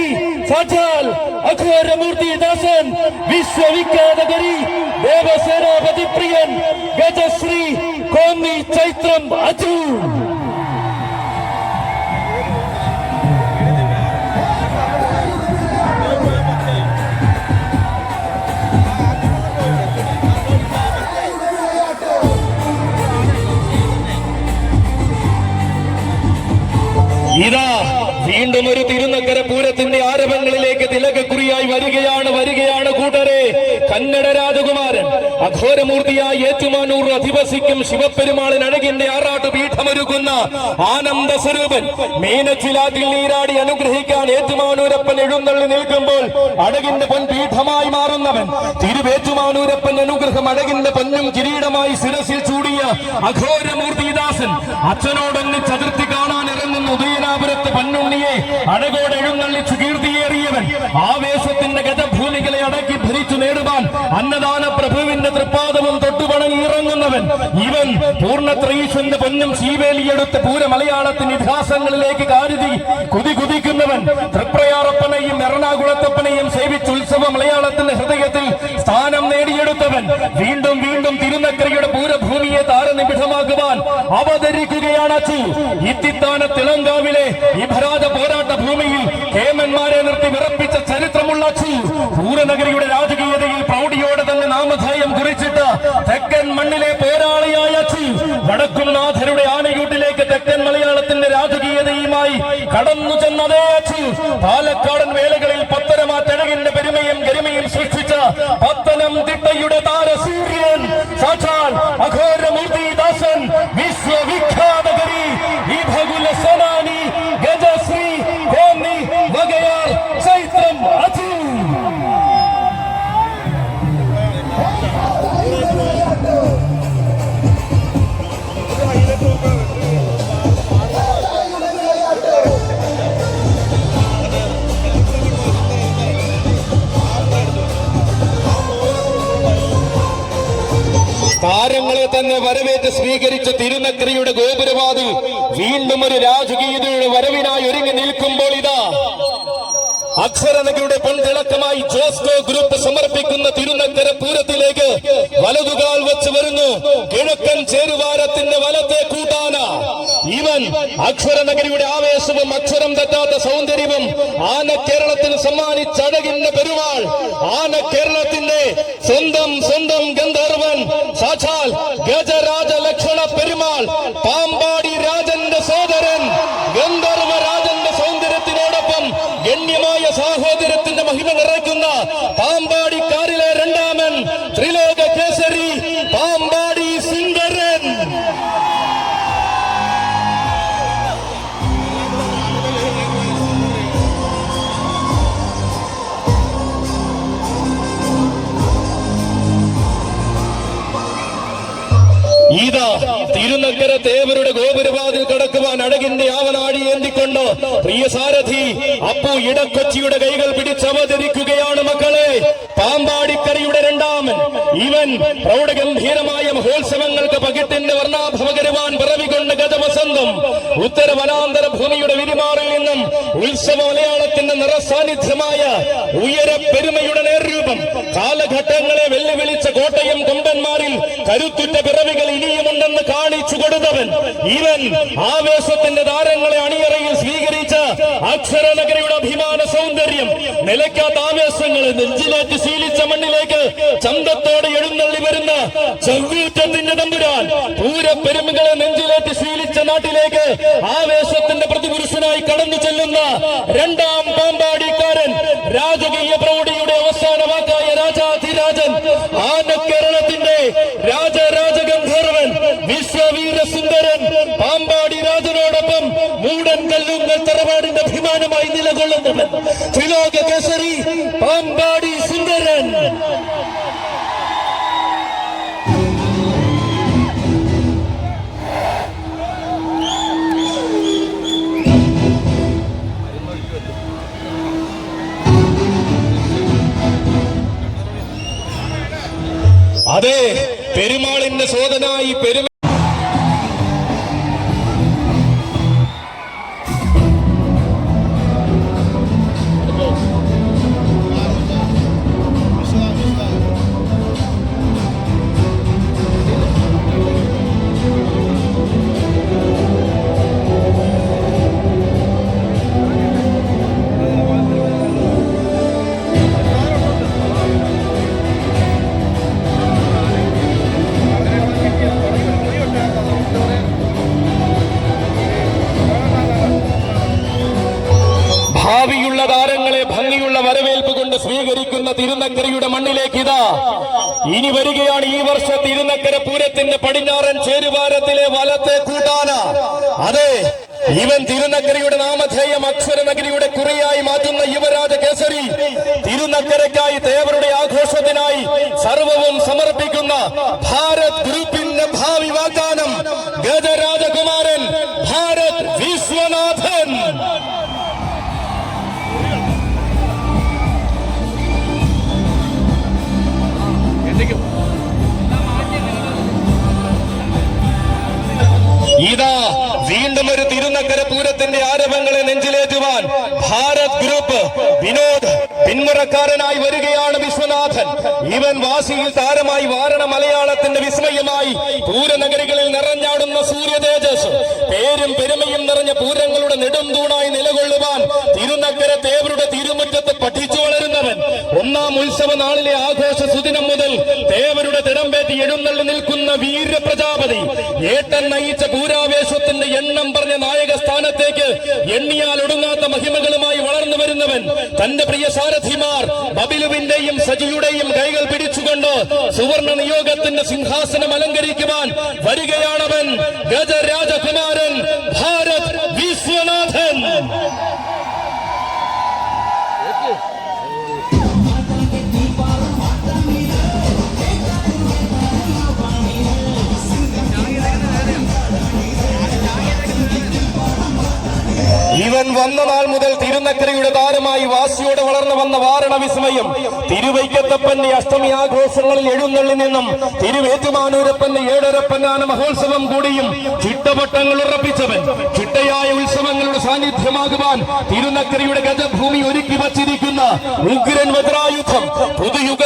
സാക്ഷാൽ അഘോരമൂർത്തി ദാസൻ, വിശ്വവിഖ്യാത ഗരി ദേവസേനാപതി പ്രിയൻ ഗജശ്രീ കോന്നി ചൈത്രം അച്ചു. ഇതാ വീണ്ടും ഒരു തിരുനക്കര പൂരത്തിന്റെ ആരവങ്ങളിലേക്ക് തിലകക്കുറിയായി വരികയാണ് കൂട്ടരെ. കന്നഡ രാജകുമാരൻ അഘോരമൂർത്തിയായി ഏറ്റുമാനൂർ അധിവസിക്കും ശിവപെരുമാളിന് അഴകിന്റെ ആറാട്ട് പീഠമൊരുക്കുന്ന ആനന്ദ സ്വരൂപൻ. മീനച്ചിലാറ്റിൽ നീരാടി അനുഗ്രഹിക്കാൻ ഏറ്റുമാനൂരപ്പൻ എഴുന്നള്ളി നിൽക്കുമ്പോൾ അഴകിന്റെ പൊൻപീഠമായി മാറുന്നവൻ. തിരുവേറ്റുമാനൂരപ്പൻ അനുഗ്രഹം അഴകിന്റെ പൊന്നും കിരീടമായി ശിരസിൽ ചൂടിയ അഘോരമൂർത്തിദാസൻ അച്ഛനോടൊന്ന് ചതുർത്ഥി കാണാൻ ഇറങ്ങുന്ന ഉദയനാപുരത്ത് പന്നുണ്ണിയെ അഴകോടെ എഴുന്നള്ളിച്ചു കീർത്തിയേറിയവൻ. ആവേശത്തിന്റെ ഗജഭൂമികളെ അടക്കി ഭരിച്ചു നേടുവാൻ അന്നദാന പ്രഭുവിന്റെ തൃപ്പാദവും തൊട്ടുവണങ്ങി ഇറങ്ങുന്നവൻ. ഇവൻ പൂർണ്ണത്രയീശ്വരന്റെ പൊന്നും ശീവേലിയെടുത്ത് പൂരമലയാളത്തിന് ഇതിഹാസങ്ങളിലേക്ക് കാരുതി കുതിക്കുന്നവൻ. തൃപ്രയാറപ്പനെയും എറണാകുളത്തപ്പനെയും സേവിച്ച് ഉത്സവ മലയാളത്തിന്റെ ഹൃദയത്തിൽ സ്ഥാനം നേടിയെടുത്തവൻ. വീണ്ടും വീണ്ടും തിരുനക്കരയുടെ പൂരഭൂമിയെ താരനിബിഡമാക്കുവാൻ അവതരിക്കുകയാണ് അച്ചു. ഇത്തിത്താന തിളങ്കാവിലെ ഇഭരാജ പോരാട്ട ഭൂമിയിൽ കേമന്മാരെ നിർത്തി വിറപ്പിച്ച ചരിത്രമുള്ള അച്ചു. പൂരനഗരിയുടെ രാജകീയതയിൽ പ്രൗഢിയോടെ തന്നെ നാമധേയം കുറിച്ചിട്ട് തെക്കൻ മണ്ണിലെ പോരാളിയായ അച്ചു. വടക്കുംനാഥരുടെ ആനയൂട്ടിലേക്ക് തെക്കൻ മലയാളത്തിന്റെ രാജകീയതയുമായി കടന്നു ചെന്നതേ അച്ചു. പാലക്കാടൻ വേലകളിൽ പത്തരമാറ്റഴകിന്റെ പെരുമയും ഗരിമയും സൃഷ്ടിച്ച പത്തനംതിട്ടയുടെ താരസൂര്യൻ സാക്ഷാൽ അഘോരമൂർത്തി ദാസൻ, വിശ്വവിഖ്യാത ഗരി വിഭകുല സേനാനി ഗജശ്രീ കോന്നി വകയാർ ചൈത്രം അച്ചു. താരങ്ങളെ തന്നെ വരവേറ്റ് സ്വീകരിച്ച തിരുനക്കരയുടെ ഗോപുരവാതിൽ വീണ്ടും ഒരു രാജകീയതയുടെ വരവിനായി ഒരുങ്ങി നിൽക്കുമ്പോൾ ഇതാ അക്ഷരനഗരുടെ പൊൻതിളക്കമായി ജോസ്കോ ഗ്രൂപ്പ് സമർപ്പിക്കുന്ന തിരുനക്കര പൂരത്തിലേക്ക് വലതുകാൽ വെച്ച് വരുന്നു കിഴക്കൻ ചേരുവാരത്തിന്റെ വലത്തെ കൂട്ടാന. ഇവൻ അക്ഷരനഗരിയുടെ ആവേശവും അക്ഷരം തെറ്റാത്ത സൗന്ദര്യവും ആനക്കേരളത്തിന് സമ്മാനിച്ച അഴകിന്റെ പെരുമാൾ, ആനക്കേരളത്തിന്റെ സ്വന്തം ഗന്ധർവൻ സാക്ഷാൽ ഗജരാജ ലക്ഷണ പെരുമാൾ, പാമ്പാടി രാജന്റെ സോദരൻ, ഗന്ധർവ രാജന്റെ സൗന്ദര്യത്തിനോടൊപ്പം ഗണ്യമായ സാഹോദര്യത്തിന്റെ മഹിമ നിറയ്ക്കുന്ന പാമ്പാടിക്കാരിലെ രണ്ടാമൻ, ത്രിലോക കേസരി പാമ്പാടി സുന്ദരൻ. ഇതാ തിരുനക്കര തേവരുടെ ഗോപുരവാതിൽ കടക്കുവാൻ അഴകിന്റെ ആവനാടി ഏന്തിക്കൊണ്ട് പ്രിയ സാരഥി അപ്പു ഇടക്കൊച്ചിയുടെ കൈകൾ പിടിച്ചവതരിക്കുകയാണ് മക്കളെ. പാമ്പാടിക്കരയുടെ രണ്ടാമൻ ഇവൻ പ്രൗഢഗംഭീരമായ മഹോത്സവങ്ങൾക്ക് പകിട്ടിന്റെ വർണ്ണാഭവകരുവാൻ പിറവികൊണ്ട് ഗജവസന്തം. ഉത്തര വനാന്തര ഭൂമിയുടെ വിരിമാറിൽ നിന്നും ഉത്സവ മലയാളത്തിന്റെ നിറസാന്നിധ്യമായ ഉയര പെരുമയുടെ നേർരൂപം. കാലഘട്ടങ്ങളെ വെല്ലുവിളിച്ച കോട്ടയം കൊമ്പന്മാരിൽ കരുത്തുറ്റ പിറവികൾ ഇനിയുമുണ്ടെന്ന് കാണിച്ചു കൊടുത്തവൻ ഇവൻ. ആവേശത്തിന്റെ താരങ്ങളെ അണിയറയിൽ സ്വീകരിച്ച അക്ഷരനഗരിയുടെ അഭിമാന സൗന്ദര്യം, നിലയ്ക്കാത്ത ആവേശങ്ങൾ നെഞ്ചിലേറ്റ് ശീലിച്ച മണ്ണിലേക്ക് ചന്തത്തോടെ എഴുന്നള്ളി വരുന്ന ചങ്കൂറ്റത്തിന്റെ തമ്പുരാൻ, പൂരപ്പെരുമകളെ നെഞ്ചിലേറ്റ് ശീലിച്ച നാട്ടിലേക്ക് ആവേശത്തിന്റെ പ്രതിപുരുഷനായി കടന്നു ചെല്ലുന്ന രണ്ടാം പാമ്പാടിക്കാരൻ, രാജകീയ പ്രൗഢിയുടെ അവസാന വാക്കായ രാജാധിരാജൻ, ആനക്കേരളത്തിന്റെ രാജരാജഗന്ധർവൻ, വിശ്വവീരസുന്ദരൻ, പാമ്പാടി രാജനോടൊപ്പം മൂടൻ കല്ലുങ്ങൽ തറവാടിന്റെ അഭിമാനമായി നിലകൊള്ളുന്നവൻ, ത്രിലോക കേസരി പാമ്പാടി സുന്ദരൻ. അതെ, പെരുമാളിന്റെ സോദനായി ഭാവിയുള്ള താരങ്ങളെ ഭംഗിയുള്ള വരവേൽപ്പ് കൊണ്ട് സ്വീകരിക്കുന്ന തിരുനക്കരയുടെ മണ്ണിലേക്ക് ഇതാ ഇനി വരികയാണ് ഈ വർഷ തിരുനക്കര പൂരത്തിന്റെ പടിഞ്ഞാറൻ ചേരുവാരത്തിലെ വലത്തെ കൂട്ടാന. അതെ, ഇവൻ തിരുനക്കരയുടെ നാമധേയം അക്ഷരനഗരിയുടെ കുറിയായി മാറ്റുന്ന യുവരാജ കേസരി, തിരുനക്കരയ്ക്കായി തേവരുടെ ആഘോഷത്തിനായി സർവവും സമർപ്പിക്കുന്ന ഭാരത് ഗ്രൂപ്പിന്റെ ഭാവി വാഗ്ദാനം ഗജരാജകുമാരൻ ഭാരത് വിശ്വനാഥൻ. ഇതാ വീണ്ടും ഒരു തിരുനക്കര പൂരത്തിന്റെ ആരവങ്ങളെ നെഞ്ചിലേറ്റുവാൻ ഭാരത് ഗ്രൂപ്പ് വിനോദ് പിന്മുറക്കാരനായി വരികയാണ് വിശ്വനാഥൻ. ഇവൻ വാശിയിൽ താരമായി വാരണ മലയാളത്തിന്റെ വിസ്മയമായി പൂരനഗരികളിൽ നിറഞ്ഞാടുന്ന സൂര്യ തേജസ്, പേരും പെരുമയും നിറഞ്ഞ പൂരങ്ങളുടെ നെടും തൂണായി നിലകൊള്ളുവാൻ തിരുനക്കര തേവരുടെ തിരുമുറ്റത്ത് പഠിച്ചു വളരുന്നവൻ. ഒന്നാം ഉത്സവ നാളിലെ ആഘോഷ സുദിനം മുതൽ തേവരുടെ തിടമ്പേറ്റി എഴുന്നള്ളി നിൽക്കുന്ന വീരപ്രജാപതി, ഏട്ടൻ നയിച്ച പൂരാവേശത്തിന്റെ എണ്ണം പറഞ്ഞ നായക സ്ഥാനത്തേക്ക് എണ്ണിയാൽ ഒടുങ്ങാത്ത മഹിമകളുമായി വളർന്നു വരുന്നവൻ. തന്റെ പ്രിയ സാരഥിമാർ ബബിലുവിന്റെയും സജിയുടെയും കൈകൾ പിടിച്ചുകൊണ്ട് സുവർണ നിയോഗത്തിന്റെ സിംഹാസനം അലങ്കരിക്കുവാൻ വരികയാണവൻ ഗജരാജകുമാരൻ ഭാരത് വിശ്വനാഥൻ. ഇവൻ വന്ന നാൾ മുതൽ തിരുനക്കരയുടെ താരമായി വാശിയോടെ വളർന്നു വന്ന വാരണ വിസ്മയം, തിരുവൈക്കത്തപ്പന്റെ അഷ്ടമി ആഘോഷങ്ങളിൽ എഴുന്നള്ളി നിന്നും തിരുവേറ്റുമാനൂരപ്പന്റെ ഏഴരപ്പന്നാന മഹോത്സവം കൂടിയും ചിട്ടവട്ടങ്ങൾ ഉറപ്പിച്ചവൻ. ചിട്ടയായ ഉത്സവങ്ങളുടെ സാന്നിധ്യമാകുവാൻ തിരുനക്കരയുടെ ഗജഭൂമി ഒരുക്കി വച്ചിരിക്കുന്ന ഉഗ്രൻ വജ്രായുധം പുതുയുഗ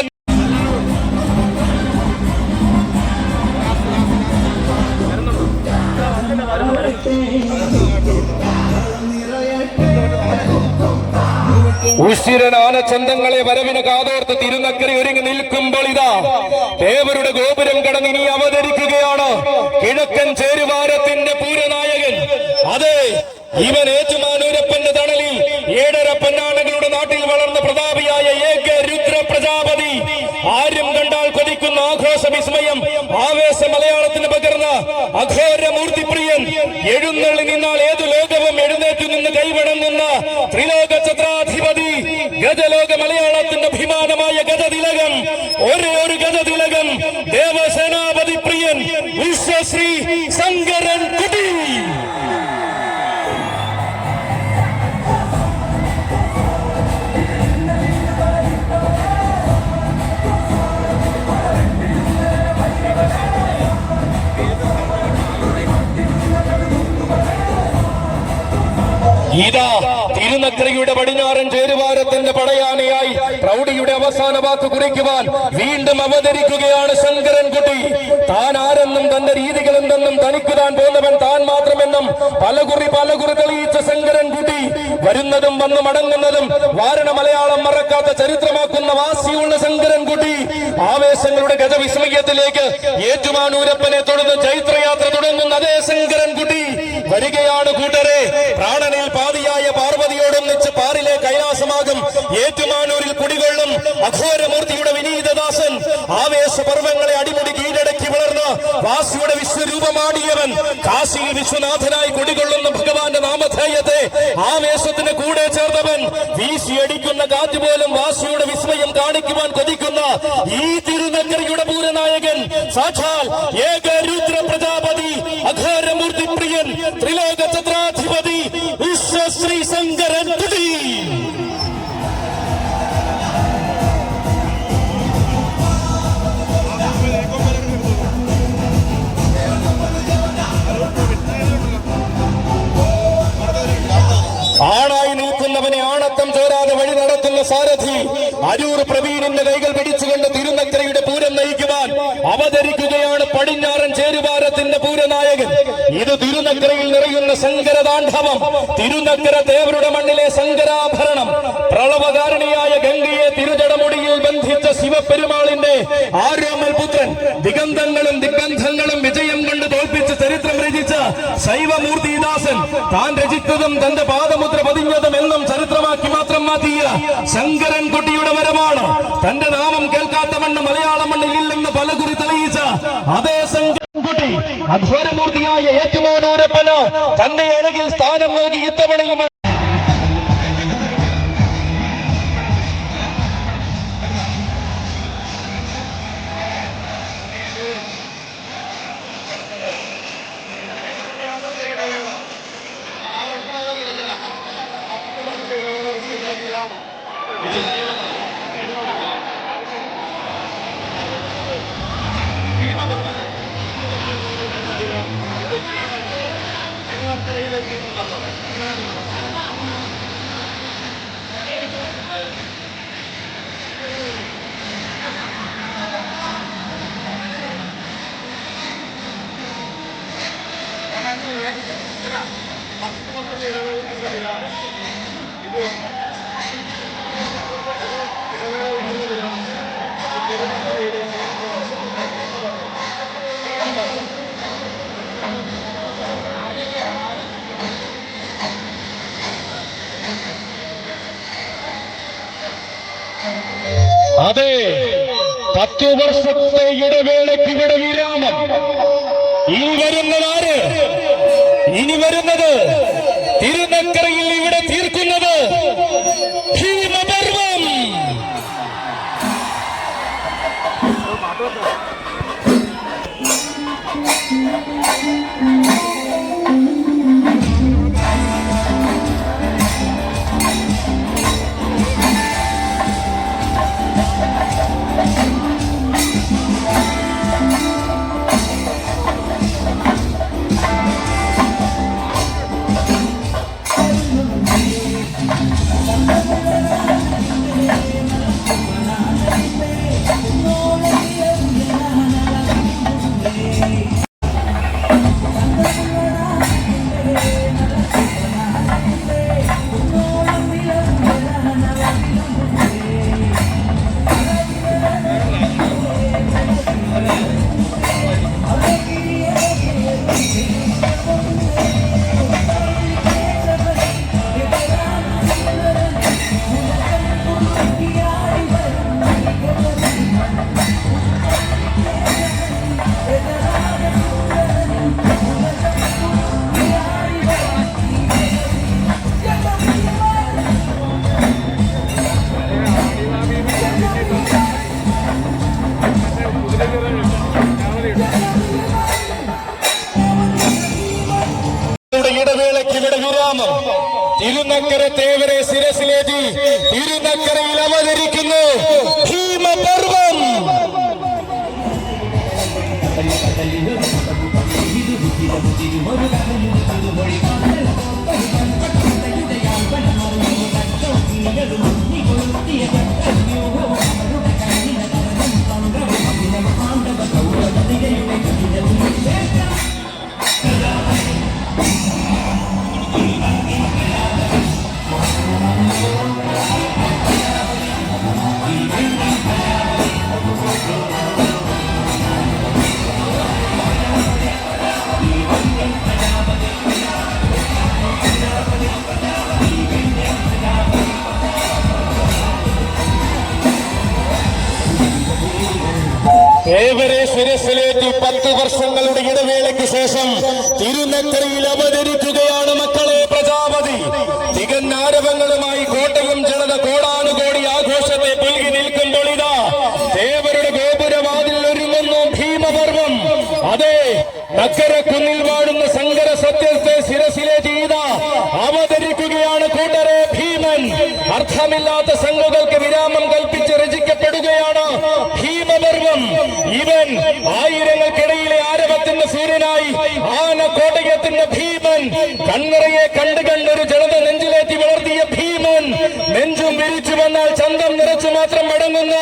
ഉശിരനാനച്ചന്തങ്ങളെ വരവിന് കാതോർത്ത് തിരുനക്കര ഒരുങ്ങി നിൽക്കുമ്പോൾ ഇതാ ദേവരുടെ ഗോപുരം കടന്ന് ഇനി അവതരിക്കുകയാണ് കിഴക്കൻ ചേരുവാരത്തിന്റെ പൂരനായകൻ. അതെ, ഇവൻ ഏറ്റുമാനൂരപ്പന്റെ തണലിൽ ഏഴര പൊന്നാനകളുടെ നാട്ടിൽ വളർന്ന പ്രതാപിയായ ഏക രുദ്ര പ്രജാപതി, ആരും കണ്ടാൽ കൊതിക്കുന്ന ആഘോഷ വിസ്മയം, ആവേശ മലയാളത്തിന് പകർന്ന അഘോര മൂർത്തിപ്രിയൻ, എഴുന്നള്ളി നിന്നാൽ ഏതു ലോകവും എഴുന്നേറ്റു നിന്ന് കൈവണങ്ങുന്ന ത്രിലോക ഛത്രാധിപതി, ഗജലോക മലയാളത്തിന്റെ അഭിമാനമായ ഗജതിലകം, ഒരേ ഒരു ഗജതിലകം, ദേവസേനാപതി പ്രിയൻ വിശ്വശ്രീ ശങ്കരൻ കുട്ടി. ഇതാ തിരുനക്കരയുടെ പടിഞ്ഞാറൻ ചേരുവാരത്തിന്റെ പടയാനയായി പ്രൗഢിയുടെ അവസാന വാക്ക് കുറിക്കുവാൻ വീണ്ടും അവതരിക്കുകയാണ് ശങ്കരൻകുട്ടി. താൻ ആരെന്നും തന്റെ രീതികൾ എന്തെന്നും തനിക്ക് താൻ പോന്നവൻ താൻ മാത്രമെന്നും പലകുറി തെളിയിച്ച ശങ്കരൻകുട്ടി വരുന്നതും വന്നു മടങ്ങുന്നതും വാരണ മലയാളം മറക്കാത്ത ചരിത്രമാക്കുന്ന വാസിയുള്ള ശങ്കരൻകുട്ടി ആവേശങ്ങളുടെ ഗജവിസ്മയത്തിലേക്ക് ഏറ്റുമാനൂരപ്പനെ തുടർന്ന് ചൈത്രയാത്ര തുടങ്ങുന്ന അതേ ശങ്കരൻകുട്ടി വരികയാണ് കൂട്ടരെ. പ്രാണനിൽ പാതിയായ പാർവതിയോടൊന്നിച്ച് പാറിലെ കൈലാസമാകും ഏറ്റുമാനൂരിൽ കുടികൊള്ളും അഘോരമൂർത്തിയുടെ വിനീതദാസൻ. ആവേശ പർവ്വങ്ങളെ അടിമുടി കീഴടക്കി വളർന്ന വാസിയുടെ വിശ്വരൂപമാടിയവൻ, കാശിയിൽ വിശ്വനാഥനായി കുടികൊള്ളുന്ന ഭഗവാന്റെ നാമധേയത്തെ ആവേശത്തിന് കൂടെ ചേർന്നവൻ, വീശിയടിക്കുന്ന കാറ്റ് പോലും വാസിയുടെ വിസ്മയം കാണിക്കുവാൻ കൊതിക്കുന്ന ഈ തിരുനക്കരയുടെ പൂരനായകൻ സാക്ഷാൽ ഏക രുദ്ര പ്രജാപതി അഘോരമൂർത്തി പ്രിയൻ ത്രിലോക ചത്രാധിപതി വിശ്വശ്രീ ശങ്കരൻകുട്ടി. ആണായി നിൽക്കുന്നവനെ ആണത്തം ചോരാതെ വഴി നടത്തുന്ന സാരഥി അരൂർ പ്രവീണിന്റെ കൈകൾ പിടിച്ചുകൊണ്ട് തിരുനക്കരയുടെ പൂരം നയിക്കുവാൻ അവതരിക്കുകയാണ് പടിഞ്ഞാറൻ ചേരുവാരത്തിന്റെ പൂരനായകൻ. ഇത് തിരുനക്കരയിൽ നിറയുന്ന ശങ്കരതാണ്ഡവം, തിരുനക്കര തേവരുടെ മണ്ണിലെ ശങ്കരാഭരണം. പ്രളവകാരണിയായ ഗംഗയെ തിരുജടമുടിയിൽ ബന്ധിച്ച ശിവപെരുമാളിന്റെ ആരോമൽ പുത്രൻ, ദിഗന്ധങ്ങളും ദിഗ്ബന്ധങ്ങളും വിജയം കൊണ്ട് തോൽപ്പിച്ച് ചരിത്രം രചിച്ച ശൈവമൂർത്തിദാസൻ, താൻ രചിച്ചതും തന്റെ പാദമുദ്ര പതിഞ്ഞതും എന്നും ചരിത്രമാക്കി മാത്രം മാറ്റിയ ശങ്കരൻകുട്ടിയുടെ വരമാണ്. തന്റെ നാമം കേൾക്കാത്ത മണ്ണ് മലയാള മണ്ണിൽ ഇല്ലെന്ന് പലകുറി തെളിയിച്ച അതേ ശങ്കരൻകുട്ടി അഘോരമൂർത്തിയായ ഏറ്റുമാനൂരപ്പന് തന്റെ അഴകിൽ സ്ഥാനം നൽകി ഇത്തവണയും അതെ 10 വർഷത്തെ ഇടവേളയ്ക്ക് ഇവിടെ വിരാമം. ഇനി വരുന്നതാര്? ഇനി വരുന്നത് തിരുനക്കരയിൽ ഇവിടെ തീർക്കുന്നത് ഭീമപർവം. തിരുനക്കര തേവരെ ശിരസിലേറ്റി തിരുനക്കരയിൽ അവതരിക്കുന്നു ഭീമപർവം. കാലങ്ങളുടെ ഇടവേളയ്ക്ക് ശേഷം തിരുനക്കരയിൽ അവതരിക്കുകയാണ് മക്കളെ പ്രജാപതി. തികഞ്ഞാരവങ്ങളുമായി കോട്ടയം ജനത കോടാനുകോടി ആഘോഷത്തെ പുൽകി നിൽക്കുമ്പോൾ ഇതാ ദേവരുടെ ഗോപുരവാതിൽ ഒരുങ്ങുന്നു ഭീമപർവം. അതെ, നക്കരക്കുന്നിൽ വാഴുന്ന ശങ്കര സത്യത്തെ ശിരസിലെ ചെയ്ത അവതരിക്കുകയാണ് കൂട്ടരെ ഭീമൻ. അർത്ഥമില്ലാത്ത സംഘങ്ങൾക്ക് വിരാമം കൽപ്പിച്ച് രചിക്കപ്പെടുകയാണ് ഭീമപർവം. ഇവൻ ആയിരങ്ങൾക്കിടയിലെ ആരവത്തിന്റെ സൂര്യനായി ആന കോട്ടയത്തിന്റെ ഭീമൻ. കണ്ണറയെ കണ്ടു കണ്ടൊരു ജനത നെഞ്ചിലേറ്റി വളർത്തിയ ഭീമൻ. നെഞ്ചും വിരിച്ചു വന്നാൽ ചന്തം നിറച്ചു മാത്രം മടങ്ങുന്ന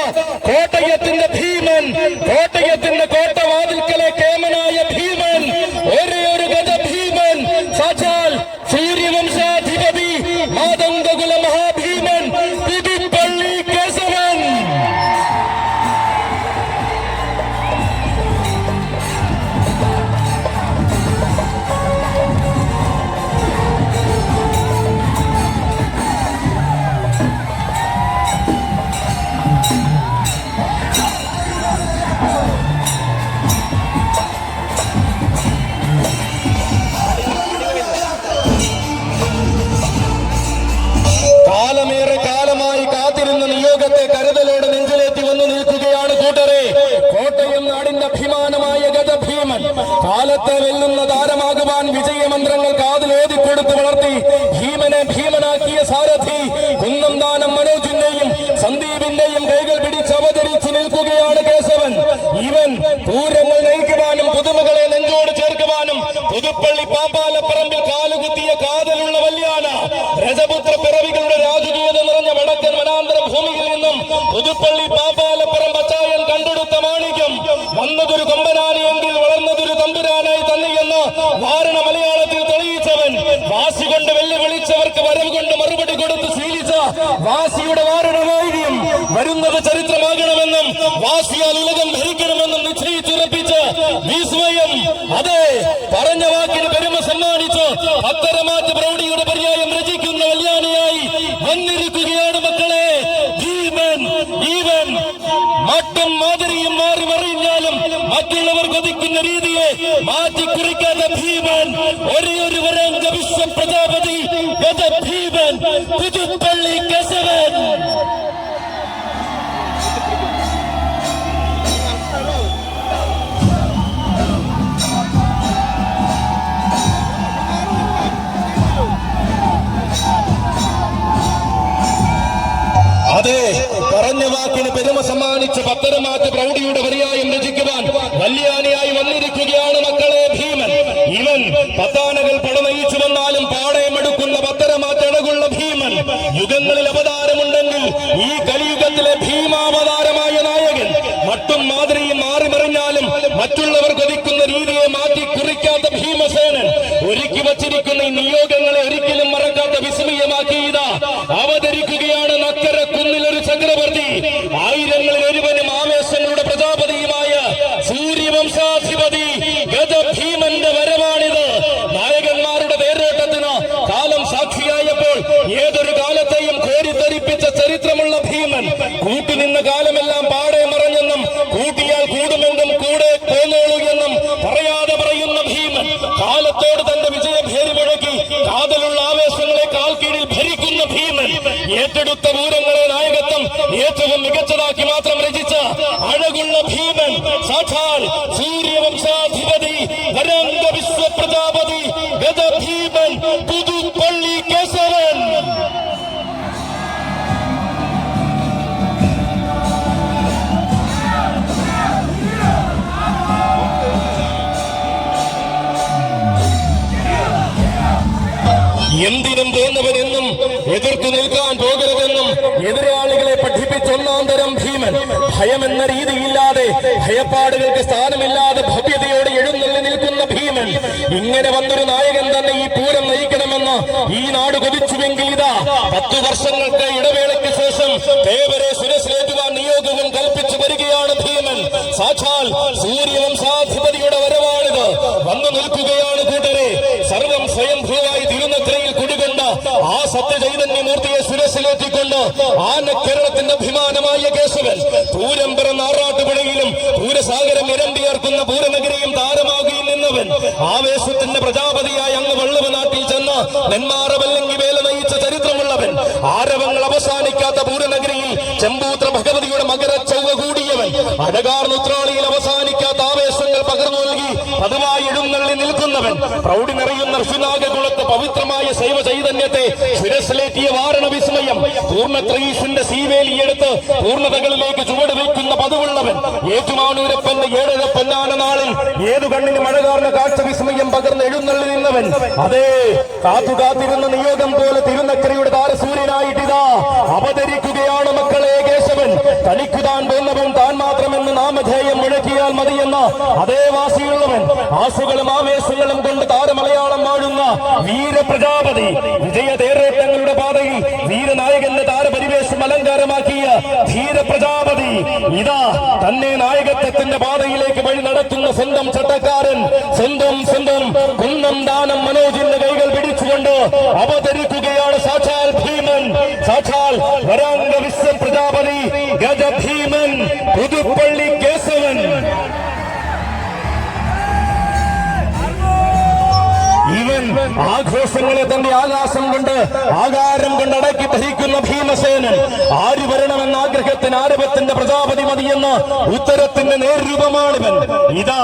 കോട്ടയത്തിന്റെ ഭീമൻ. കോട്ടയത്തിന്റെ കോട്ടവാതിൽക്കലെ കേമനായ ഭീമൻ. ഒരേ ഒരു ഗജ ഭീമൻ. സാക്ഷാൽ സൂര്യവംശാധിപതി മാതംഗകുല മഹാഭീമൻ പുതുപ്പള്ളി കേശവൻ. കാലമേറെ കാലമായി കാത്തിരുന്ന നിയോഗത്തെ കരുതലോടെ നെഞ്ചിലേറ്റി വന്നു നിൽക്കുകയാണ് കൂട്ടരെ. കോട്ടയം നാടിന്റെ അഭിമാനമായ ഗജഭീമൻ. കാലത്തെ വെല്ലുന്ന താരമാകുവാൻ വിജയമന്ത്രങ്ങൾ കാതിലോതിക്കൊടുത്ത് വളർത്തി ഭീമനെ ഭീമനാക്കിയ സാരഥി കുന്നംദാനം മനോജിന്റെയും സന്ദീപിന്റെയും കൈകൾ പിടിച്ച് അവതരിച്ച് നിൽക്കുകയാണ് കേശവൻ. ഇവൻ പൂരങ്ങൾ നയിക്കുവാനും പുതുമകളെ നെഞ്ചോട് ചേർക്കുവാനും പുതുപ്പള്ളി പാമ്പാലപ്പറമ്പിൽ കാലുകുത്തിയ കാതലുള്ള വല്യാന. രജപുത്ര പിറവികളുടെ രാജകീയത നിറഞ്ഞ വടക്കൻ വനാന്തര ഭൂമിയിൽ നിന്നും പുതുപ്പള്ളി പാമ്പാലപ്പറമ്പ് അച്ചായൻ കണ്ടെടുത്ത മാണിക്യം. വന്നതൊരു കൊമ്പനാനെങ്കിൽ വളർന്നതൊരു തമ്പുരാനായി തന്നെയെന്ന് വാരണ മലയാളത്തിൽ തെളിയിച്ചവൻ. വാസി കൊണ്ട് വെല്ലുവിളിച്ചവർക്ക് വരവ് കൊണ്ട് മറുപടി കൊടുത്ത് ശീലിച്ച വാസിയുടെ വാരണമായിരിക്കും വരുന്നത് ചരിത്രമാകണമെന്നും വാസിയാൽ ഉലകം ഭരിക്കണമെന്നും നിശ്ചയിച്ചുറപ്പിച്ച വിസ്മയം. അതെ, പറഞ്ഞ വാക്കിന് പെരുമ സമ്മാനിച്ച് അത്തരമാറ്റ പ്രൗഢിയുടെ പര്യായം രചിക്കുന്ന വല്യാനയായി വന്നിരിക്കുകയാണ് മക്കളെ ഭീമൻ. ഈവൻ മട്ടും മാതിരിയും മാറി മറിഞ്ഞാലും മറ്റുള്ളവർ കൊതിക്കുന്ന രീതിയെ മാറ്റിക്കുറിക്കാത്ത ഭീമൻ. ഒരേ ഒരു വരംഗ വിശ്വ പ്രജാപതി ഗജ ഭീമൻ പുതുപ്പള്ളി കേശവൻ. അതെ, പറഞ്ഞ വാക്കിന് പെരുമ സമ്മാനിച്ച് പത്തരമാറ്റ പ്രൗഢിയുടെ പര്യായം രചിക്കുവാൻ വല്യാനയായി വന്നിരിക്കുകയാണ് മക്കളെ ഭീമൻ. ഇവൻ പത്താനകൾ പടനയിച്ചു വന്നാലും പാടയമെടുക്കുന്ന പത്തരമാറ്റടകുള്ള ഭീമൻ. യുഗങ്ങളിൽ അവതാരമുണ്ടെങ്കിൽ ഈ കലിയുഗത്തിലെ ഭീമാവതാരമായ നായകൻ. മട്ടും മാതിരിയും മാറി മറിഞ്ഞാലും മറ്റുള്ളവർ കൊതിക്കുന്ന രീതിയെ മാറ്റി കുറിക്കാത്ത ഭീമസേനൻ. ഒരുക്കി വച്ചിരിക്കുന്ന ഈ നിയോഗങ്ങളെ ഒരിക്കലും മറക്കാത്ത വിസ്മയമാക്കി ഇതാ അവതരിക്കുകയാണ് നക്കര കുന്നിലൊരു ചക്രവർത്തി. ആയിരങ്ങളിൽ ഒരുവനും ആവേശങ്ങളുടെ പ്രജാപതിയുമായ സൂര്യവംശാധിപതി ഗജഭീമന്റെ വരവാണിത്. നായകന്മാരുടെ തേരോട്ടത്തിന് കാലം സാക്ഷിയായപ്പോൾ ഏതൊരു കാലത്തെയും കോരിത്തരിപ്പിച്ച ചരിത്രമുള്ള ഭീമൻ. കൂട്ടുനിന്ന കാലമെല്ലാം പാടെ മറഞ്ഞെന്നും കൂട്ടിയാൽ കൂടുമെന്നും കൂടെ പോന്നോളൂ എന്നും പറയാതെ പറയുന്ന ഭീമൻ. കാലത്തോട് തന്റെ വിജയഭേരി മുഴക്കി കാതലുള്ള ആവേശങ്ങളെ കാൽ കീഴിൽ ഭരിക്കുന്ന ഭീമൻ. ഏറ്റെടുത്ത പൂരങ്ങളെ നായകത്വം ഏറ്റവും മികച്ചതാക്കി മാത്രം രചിച്ച അഴകുള്ള ഭീമൻ. സാക്ഷാൽ സൂര്യവംശാധിപതി വരംഗ വിശ്വ പ്രജാപതി ഗജഭീമൻ പുതുപ്പള്ളി കേശവൻ. എന്തിനും തോന്നവനെന്നും എതിർത്തു നിൽക്കാൻ പോകരുതെന്നും എതിരാളികളെ പഠിപ്പിച്ചൊന്നാം തരം ഭീമൻ. ഭയമെന്ന രീതിയില്ലാതെ ഭയപ്പാടുകൾക്ക് സ്ഥാനമില്ലാതെ ഭവ്യതയോടെ എഴുന്നള്ളി നിൽക്കുന്ന ഭീമൻ. ഇങ്ങനെ വന്നൊരു നായകൻ തന്നെ ഈ പൂരം നയിക്കണമെന്ന് ഈ നാട് കൊതിച്ചുവെങ്കിൽ ഇതാ 10 വർഷങ്ങൾക്ക് ഇടവേളയ്ക്ക് ശേഷം ദേവരെ ശിരസിലേറ്റുവാൻ നിയോഗവും കൽപ്പിച്ചു വരികയാണ് ഭീമൻ. സാക്ഷാൽ സൂര്യവംശാധിപതിയുടെ വരവാണിത്. വന്നു നിൽക്കുകയാണ് കൂട്ടരെ. സർവം സ്വയംഭൂവായി തിരുനക്കരയിൽ കുടികൊണ്ട് ആ സത്യചൈതന്യമൂർത്തിയെ ശിരസിലേറ്റിക്കൊണ്ട് ആനക്കേരളത്തിന്റെ അഭിമാനമായ കേശവൻ പൂരം പിറന്ന ആറാട്ടുപുഴയിലും പൂരസാഗരം ഇരമ്പിയർക്കുന്ന പൂരനഗരിയും താരമാകുന്ന ആവേശത്തിന്റെ പ്രജാപതിയായി അങ്ങ് വള്ളുവ നാട്ടിൽ ചെന്ന് നെന്മാറ വല്ലങ്കി വേല നയിച്ച ചരിത്രമുള്ളവൻ, ആരവങ്ങൾ അവസാനിക്കാത്ത പൂരനഗരിയിൽ ചെമ്പൂത്ര ഭഗവതിയുടെ മകര ചൊവ്വ കൂടിയവൻ, അഴകാർന്ന ഉത്രാളിയിൽ അവസാനിക്കാത്ത ആവേശങ്ങൾ പകർന്നു നൽകി പതിവായി എഴുന്നള്ളി നിൽക്കുന്നവൻ, പ്രൗഢി നിറയുന്ന ഋഷിനാഗകുളത്ത് പവിത്രമായ ശൈവ ചൈതന്യത്തെ ശിരസിലേറ്റിയ വാരണ വിസ്മയം, പൂർണ്ണത്രയീശന്റെ സീവേലിയെടുത്ത് പൂർണ്ണതകളിലേക്ക് ചുവട് വയ്ക്കുന്ന പതിവുള്ളവൻ, ഏറ്റുമാനൂരപ്പന്റെ 7 പൊന്നാന നാളിൽ ഏതു കണ്ണിന് മഴകാർന്ന കാഴ്ച വിസ്മയം പകർന്ന് എഴുന്നള്ളി നിന്നവൻ. അതേ, കാത്തുകാത്തിരുന്ന നിയോഗം പോലെ തിരുനക്കരയുടെ താരസൂര്യനായിട്ടിതാ അവതരിക്കുകയാണ് മക്കളെ കേശവൻ. തനിക്കുതാൻ പോന്നവൻ താൻ മാത്രമെന്ന് നാമധേയം മുഴക്കിയാൽ മതിയെന്ന അതേ വാസിയുള്ളവൻ, ആസുകളും ആവേശങ്ങളും കൊണ്ട് താരമലയാളം വാഴുന്ന വീരപ്രജാപതി, വിജയ തേരോട്ടങ്ങളുടെ പാതയിൽ വീരനായകന്റെ താരപരിവേശം അലങ്കാരമാക്കിയ ധീരപ്രജാപതി, ഇതാ തന്നെ നായകത്വത്തിന്റെ പാതയിലേക്ക് വഴി നടത്തുന്ന സ്വന്തം ചട്ടക്കാരൻ, സ്വന്തം കുന്നം ദാനം മനോജിന്റെ കൈകൾ പിടിച്ചുകൊണ്ട് അവതരിക്കുകയാണ് സാക്ഷാൽ ഭീമൻ, സാക്ഷാൽ വരാംഗ വിശ്വ പ്രജാപതി ഗജഭീമൻ പുതുപ്പള്ളി കേശവൻ. ഇവൻ ആഘോഷങ്ങളെ തന്റെ ആകാശം കൊണ്ട് ആകാരം കൊണ്ട് അടക്കി ഭരിക്കുന്ന ഭീമസേനൻ. ആര് വരണമെന്ന ആഗ്രഹത്തിന് ആരവത്തിന്റെ പ്രജാപതി മതിയെന്ന ഉത്തരത്തിന്റെ നേർരൂപമാണിവൻ. ഇതാ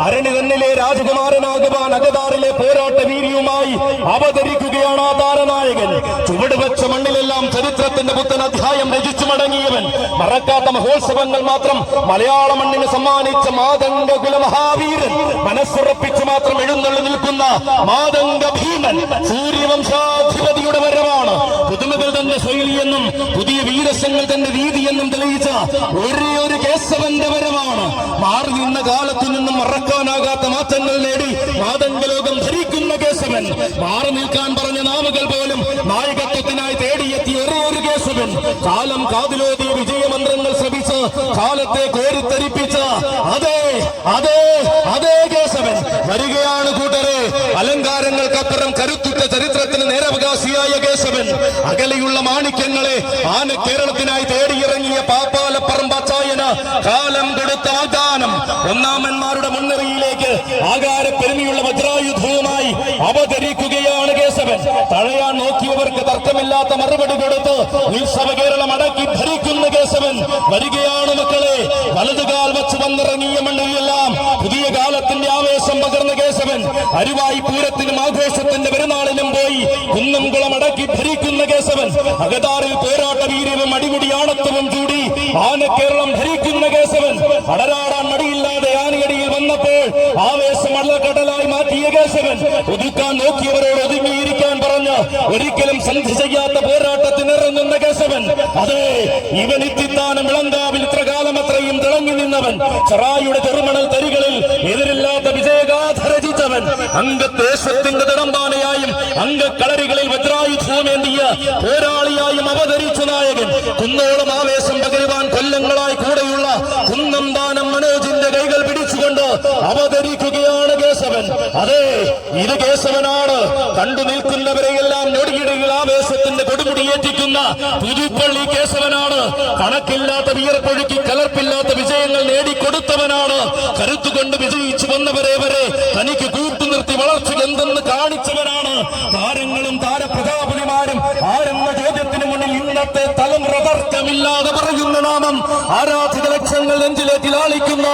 അരണി തന്നിലെ രാജകുമാരനാകുവാൻ അകതാറിലെ പോരാട്ട വീര്യവുമായി അവതരിക്കുകയാണ് ആ താരനായകൻ. ചുവട് വെച്ച മണ്ണിലെല്ലാം ചരിത്രത്തിന്റെ പുത്തൻ അധ്യായം രചിച്ചു മടങ്ങിയവൻ. മറക്കാത്ത മഹോത്സവങ്ങൾ മാത്രം മലയാള മണ്ണിന് സമ്മാനിച്ച മാതംഗ കുലമഹാവീരൻ, മനസ്സുറപ്പിച്ച് മാത്രം എഴുന്നള്ളി നിൽക്കുന്ന മാതംഗ ഭീമൻ, സൂര്യവംശാധിപതിയുടെ വരവാണ്. പുതുമകൾ തന്റെ ശൈലിയെന്നും പുതിയ വീരസങ്ങൾ തന്റെ രീതിയെന്നും തെളിയിച്ച ഒരേ ഒരു കേശവന്റെ വരവാണ്. മാറി നിന്ന കാലത്തു നിന്നും മറക്കാനാകാത്ത മാറ്റങ്ങൾ നേടി മാതംഗലോകം ധരിക്കുന്ന കേശവൻ. മാറി നിൽക്കാൻ പറഞ്ഞ നാവുകൾ പോലും നായകത്വത്തിനായി തേടിയെത്തിയ ഒരേ ഒരു കേശവൻ. കാലം കാതിലോതിയ വിജയമന്ത്രങ്ങൾ ശ്രമിച്ച് കാലത്തെ കോരിത്തരിപ്പിച്ച അതേ കേശവൻ വരികയാണ് കൂട്ടരെ. അലങ്കാരങ്ങൾക്കപ്പുറം കരുത്തുറ്റ ചരിത്രത്തിന് നേരവകാശിയായ കേശവൻ. അകലെയുള്ള മാണിക്യങ്ങളെ ആന കേരളത്തിനായി തേടിയിറങ്ങിയ പാപ്പാലപ്പറമ്പാച്ചായന കാലം കൊടുത്ത വാഗ്ദാനം. ഒന്നാമന്മാരുടെ മുൻനിരയിലേക്ക് ആകാരപ്പെരുമയുള്ള വജ്രായുധവുമായി അവതരിക്കുകയാണ് കേശവൻ. തഴയാൻ നോക്കിയവർക്ക് തർക്കമില്ലാത്ത മറുപടി കൊടുത്ത് ഉത്സവ കേരളം അടക്കി ഭരിക്കുന്ന കേശവൻ വരികയാണ് മക്കളെ. വലതുകാൽ വച്ച് വന്നിറങ്ങിയ മണ്ണിലെല്ലാം പുതിയ കാലത്തിന്റെ ആവേശം പകർന്ന കേശവൻ. അരുവായി പൂരത്തിനും ആഘോഷത്തിന്റെ പെരുന്നാളിനും പോയി കുന്നംകുളം അടക്കി ഭരിക്കുന്ന കേശവൻ. അകതാറിൽ പോരാട്ട വീര്യവും അടിമുടി ആണത്വവും ചൂടി ആനക്കേരളം ഭരിക്കുന്ന കേശവൻ. അടരാടാൻ മടിയില്ലാതെ ആനയടിയിൽ വന്നപ്പോൾ ആവേശം അള്ളക്കടലായി മാറ്റിയ കേശവൻ. ഒതുക്കാൻ നോക്കിയവരോട് ഒതുങ്ങിയിരിക്കാൻ പറഞ്ഞ് ഒരിക്കലും സന്ധി ചെയ്യാത്ത പോരാട്ടത്തിനിറങ്ങുന്ന കേശവൻ. അതെ, ഇവൻ ഇത്തിത്താനം വിളങ്കാവിൽ ഇത്ര കാലം അത്രയും തിളങ്ങി നിന്നവൻ. ചെറായുടെ ചെറുമണൽ തരികളിൽ എതിരില്ലാത്ത വിജയഗാഥ രചിച്ചവൻ. അംഗദേശത്തിന്റെ തിടമ്പാനയായും അംഗക്കളരികളിൽ വജ്രായുധവുമേന്തിയ പോരാളിയായും അവതരിച്ച നായകൻ. കുന്നോളം ആവേശം പകരുവാൻ കൊല്ലങ്ങളായി കൂടെയുള്ള കുന്നം ദാനം മനോജിന്റെ കൈകൾ പിടിച്ചുകൊണ്ട് അവതരിക്കുകയാണ് കേശവൻ. അതെ, ഇത് കേശവനാണ്. കണ്ടു നിൽക്കുന്നവരെയെല്ലാം ഞൊടിയിടയിൽ ആവേശത്തിന്റെ കൊടുമുടിയേറ്റിക്കുന്ന പുതുപ്പള്ളി കേശവനാണ്. കണക്കില്ലാത്ത വിയർപ്പൊഴുക്കി കലർപ്പില്ലാത്ത വിജയങ്ങൾ നേടിക്കൊടുത്തവനാണ്. കരുത്തുകൊണ്ട് വിജയിച്ചു വന്നവരെ വരെ തനിക്ക് കൂട്ടുനിർത്തി വളർച്ച എന്തെന്ന് കാണിച്ചവനാണ്. താരങ്ങളും താരപ്രജാപതിമാരും ആരെന്ന ചോദ്യത്തിന് മുന്നിൽ ഇന്നത്തെ തലമുറ തർക്കമില്ലാതെ പറയുന്ന നാമം, ആരാധിക ലക്ഷങ്ങൾ നെഞ്ചിലേറ്റി ലാളിക്കുന്ന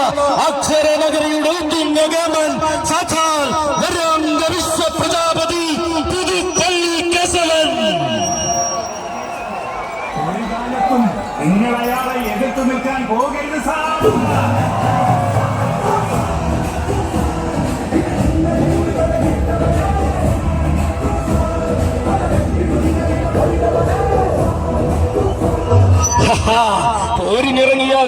അക്ഷരനഗരിയുടെ ഉന്നഗമൻ, സാക്ഷാൽ വരാംഗ വിശ്വ പ്രജാപതി പുതുപ്പള്ളി കേശവൻ. ഒരു കാലത്തും നിങ്ങൾ അയാളെ എതിർത്ത് നിൽക്കാൻ പോകരുത് സാർ.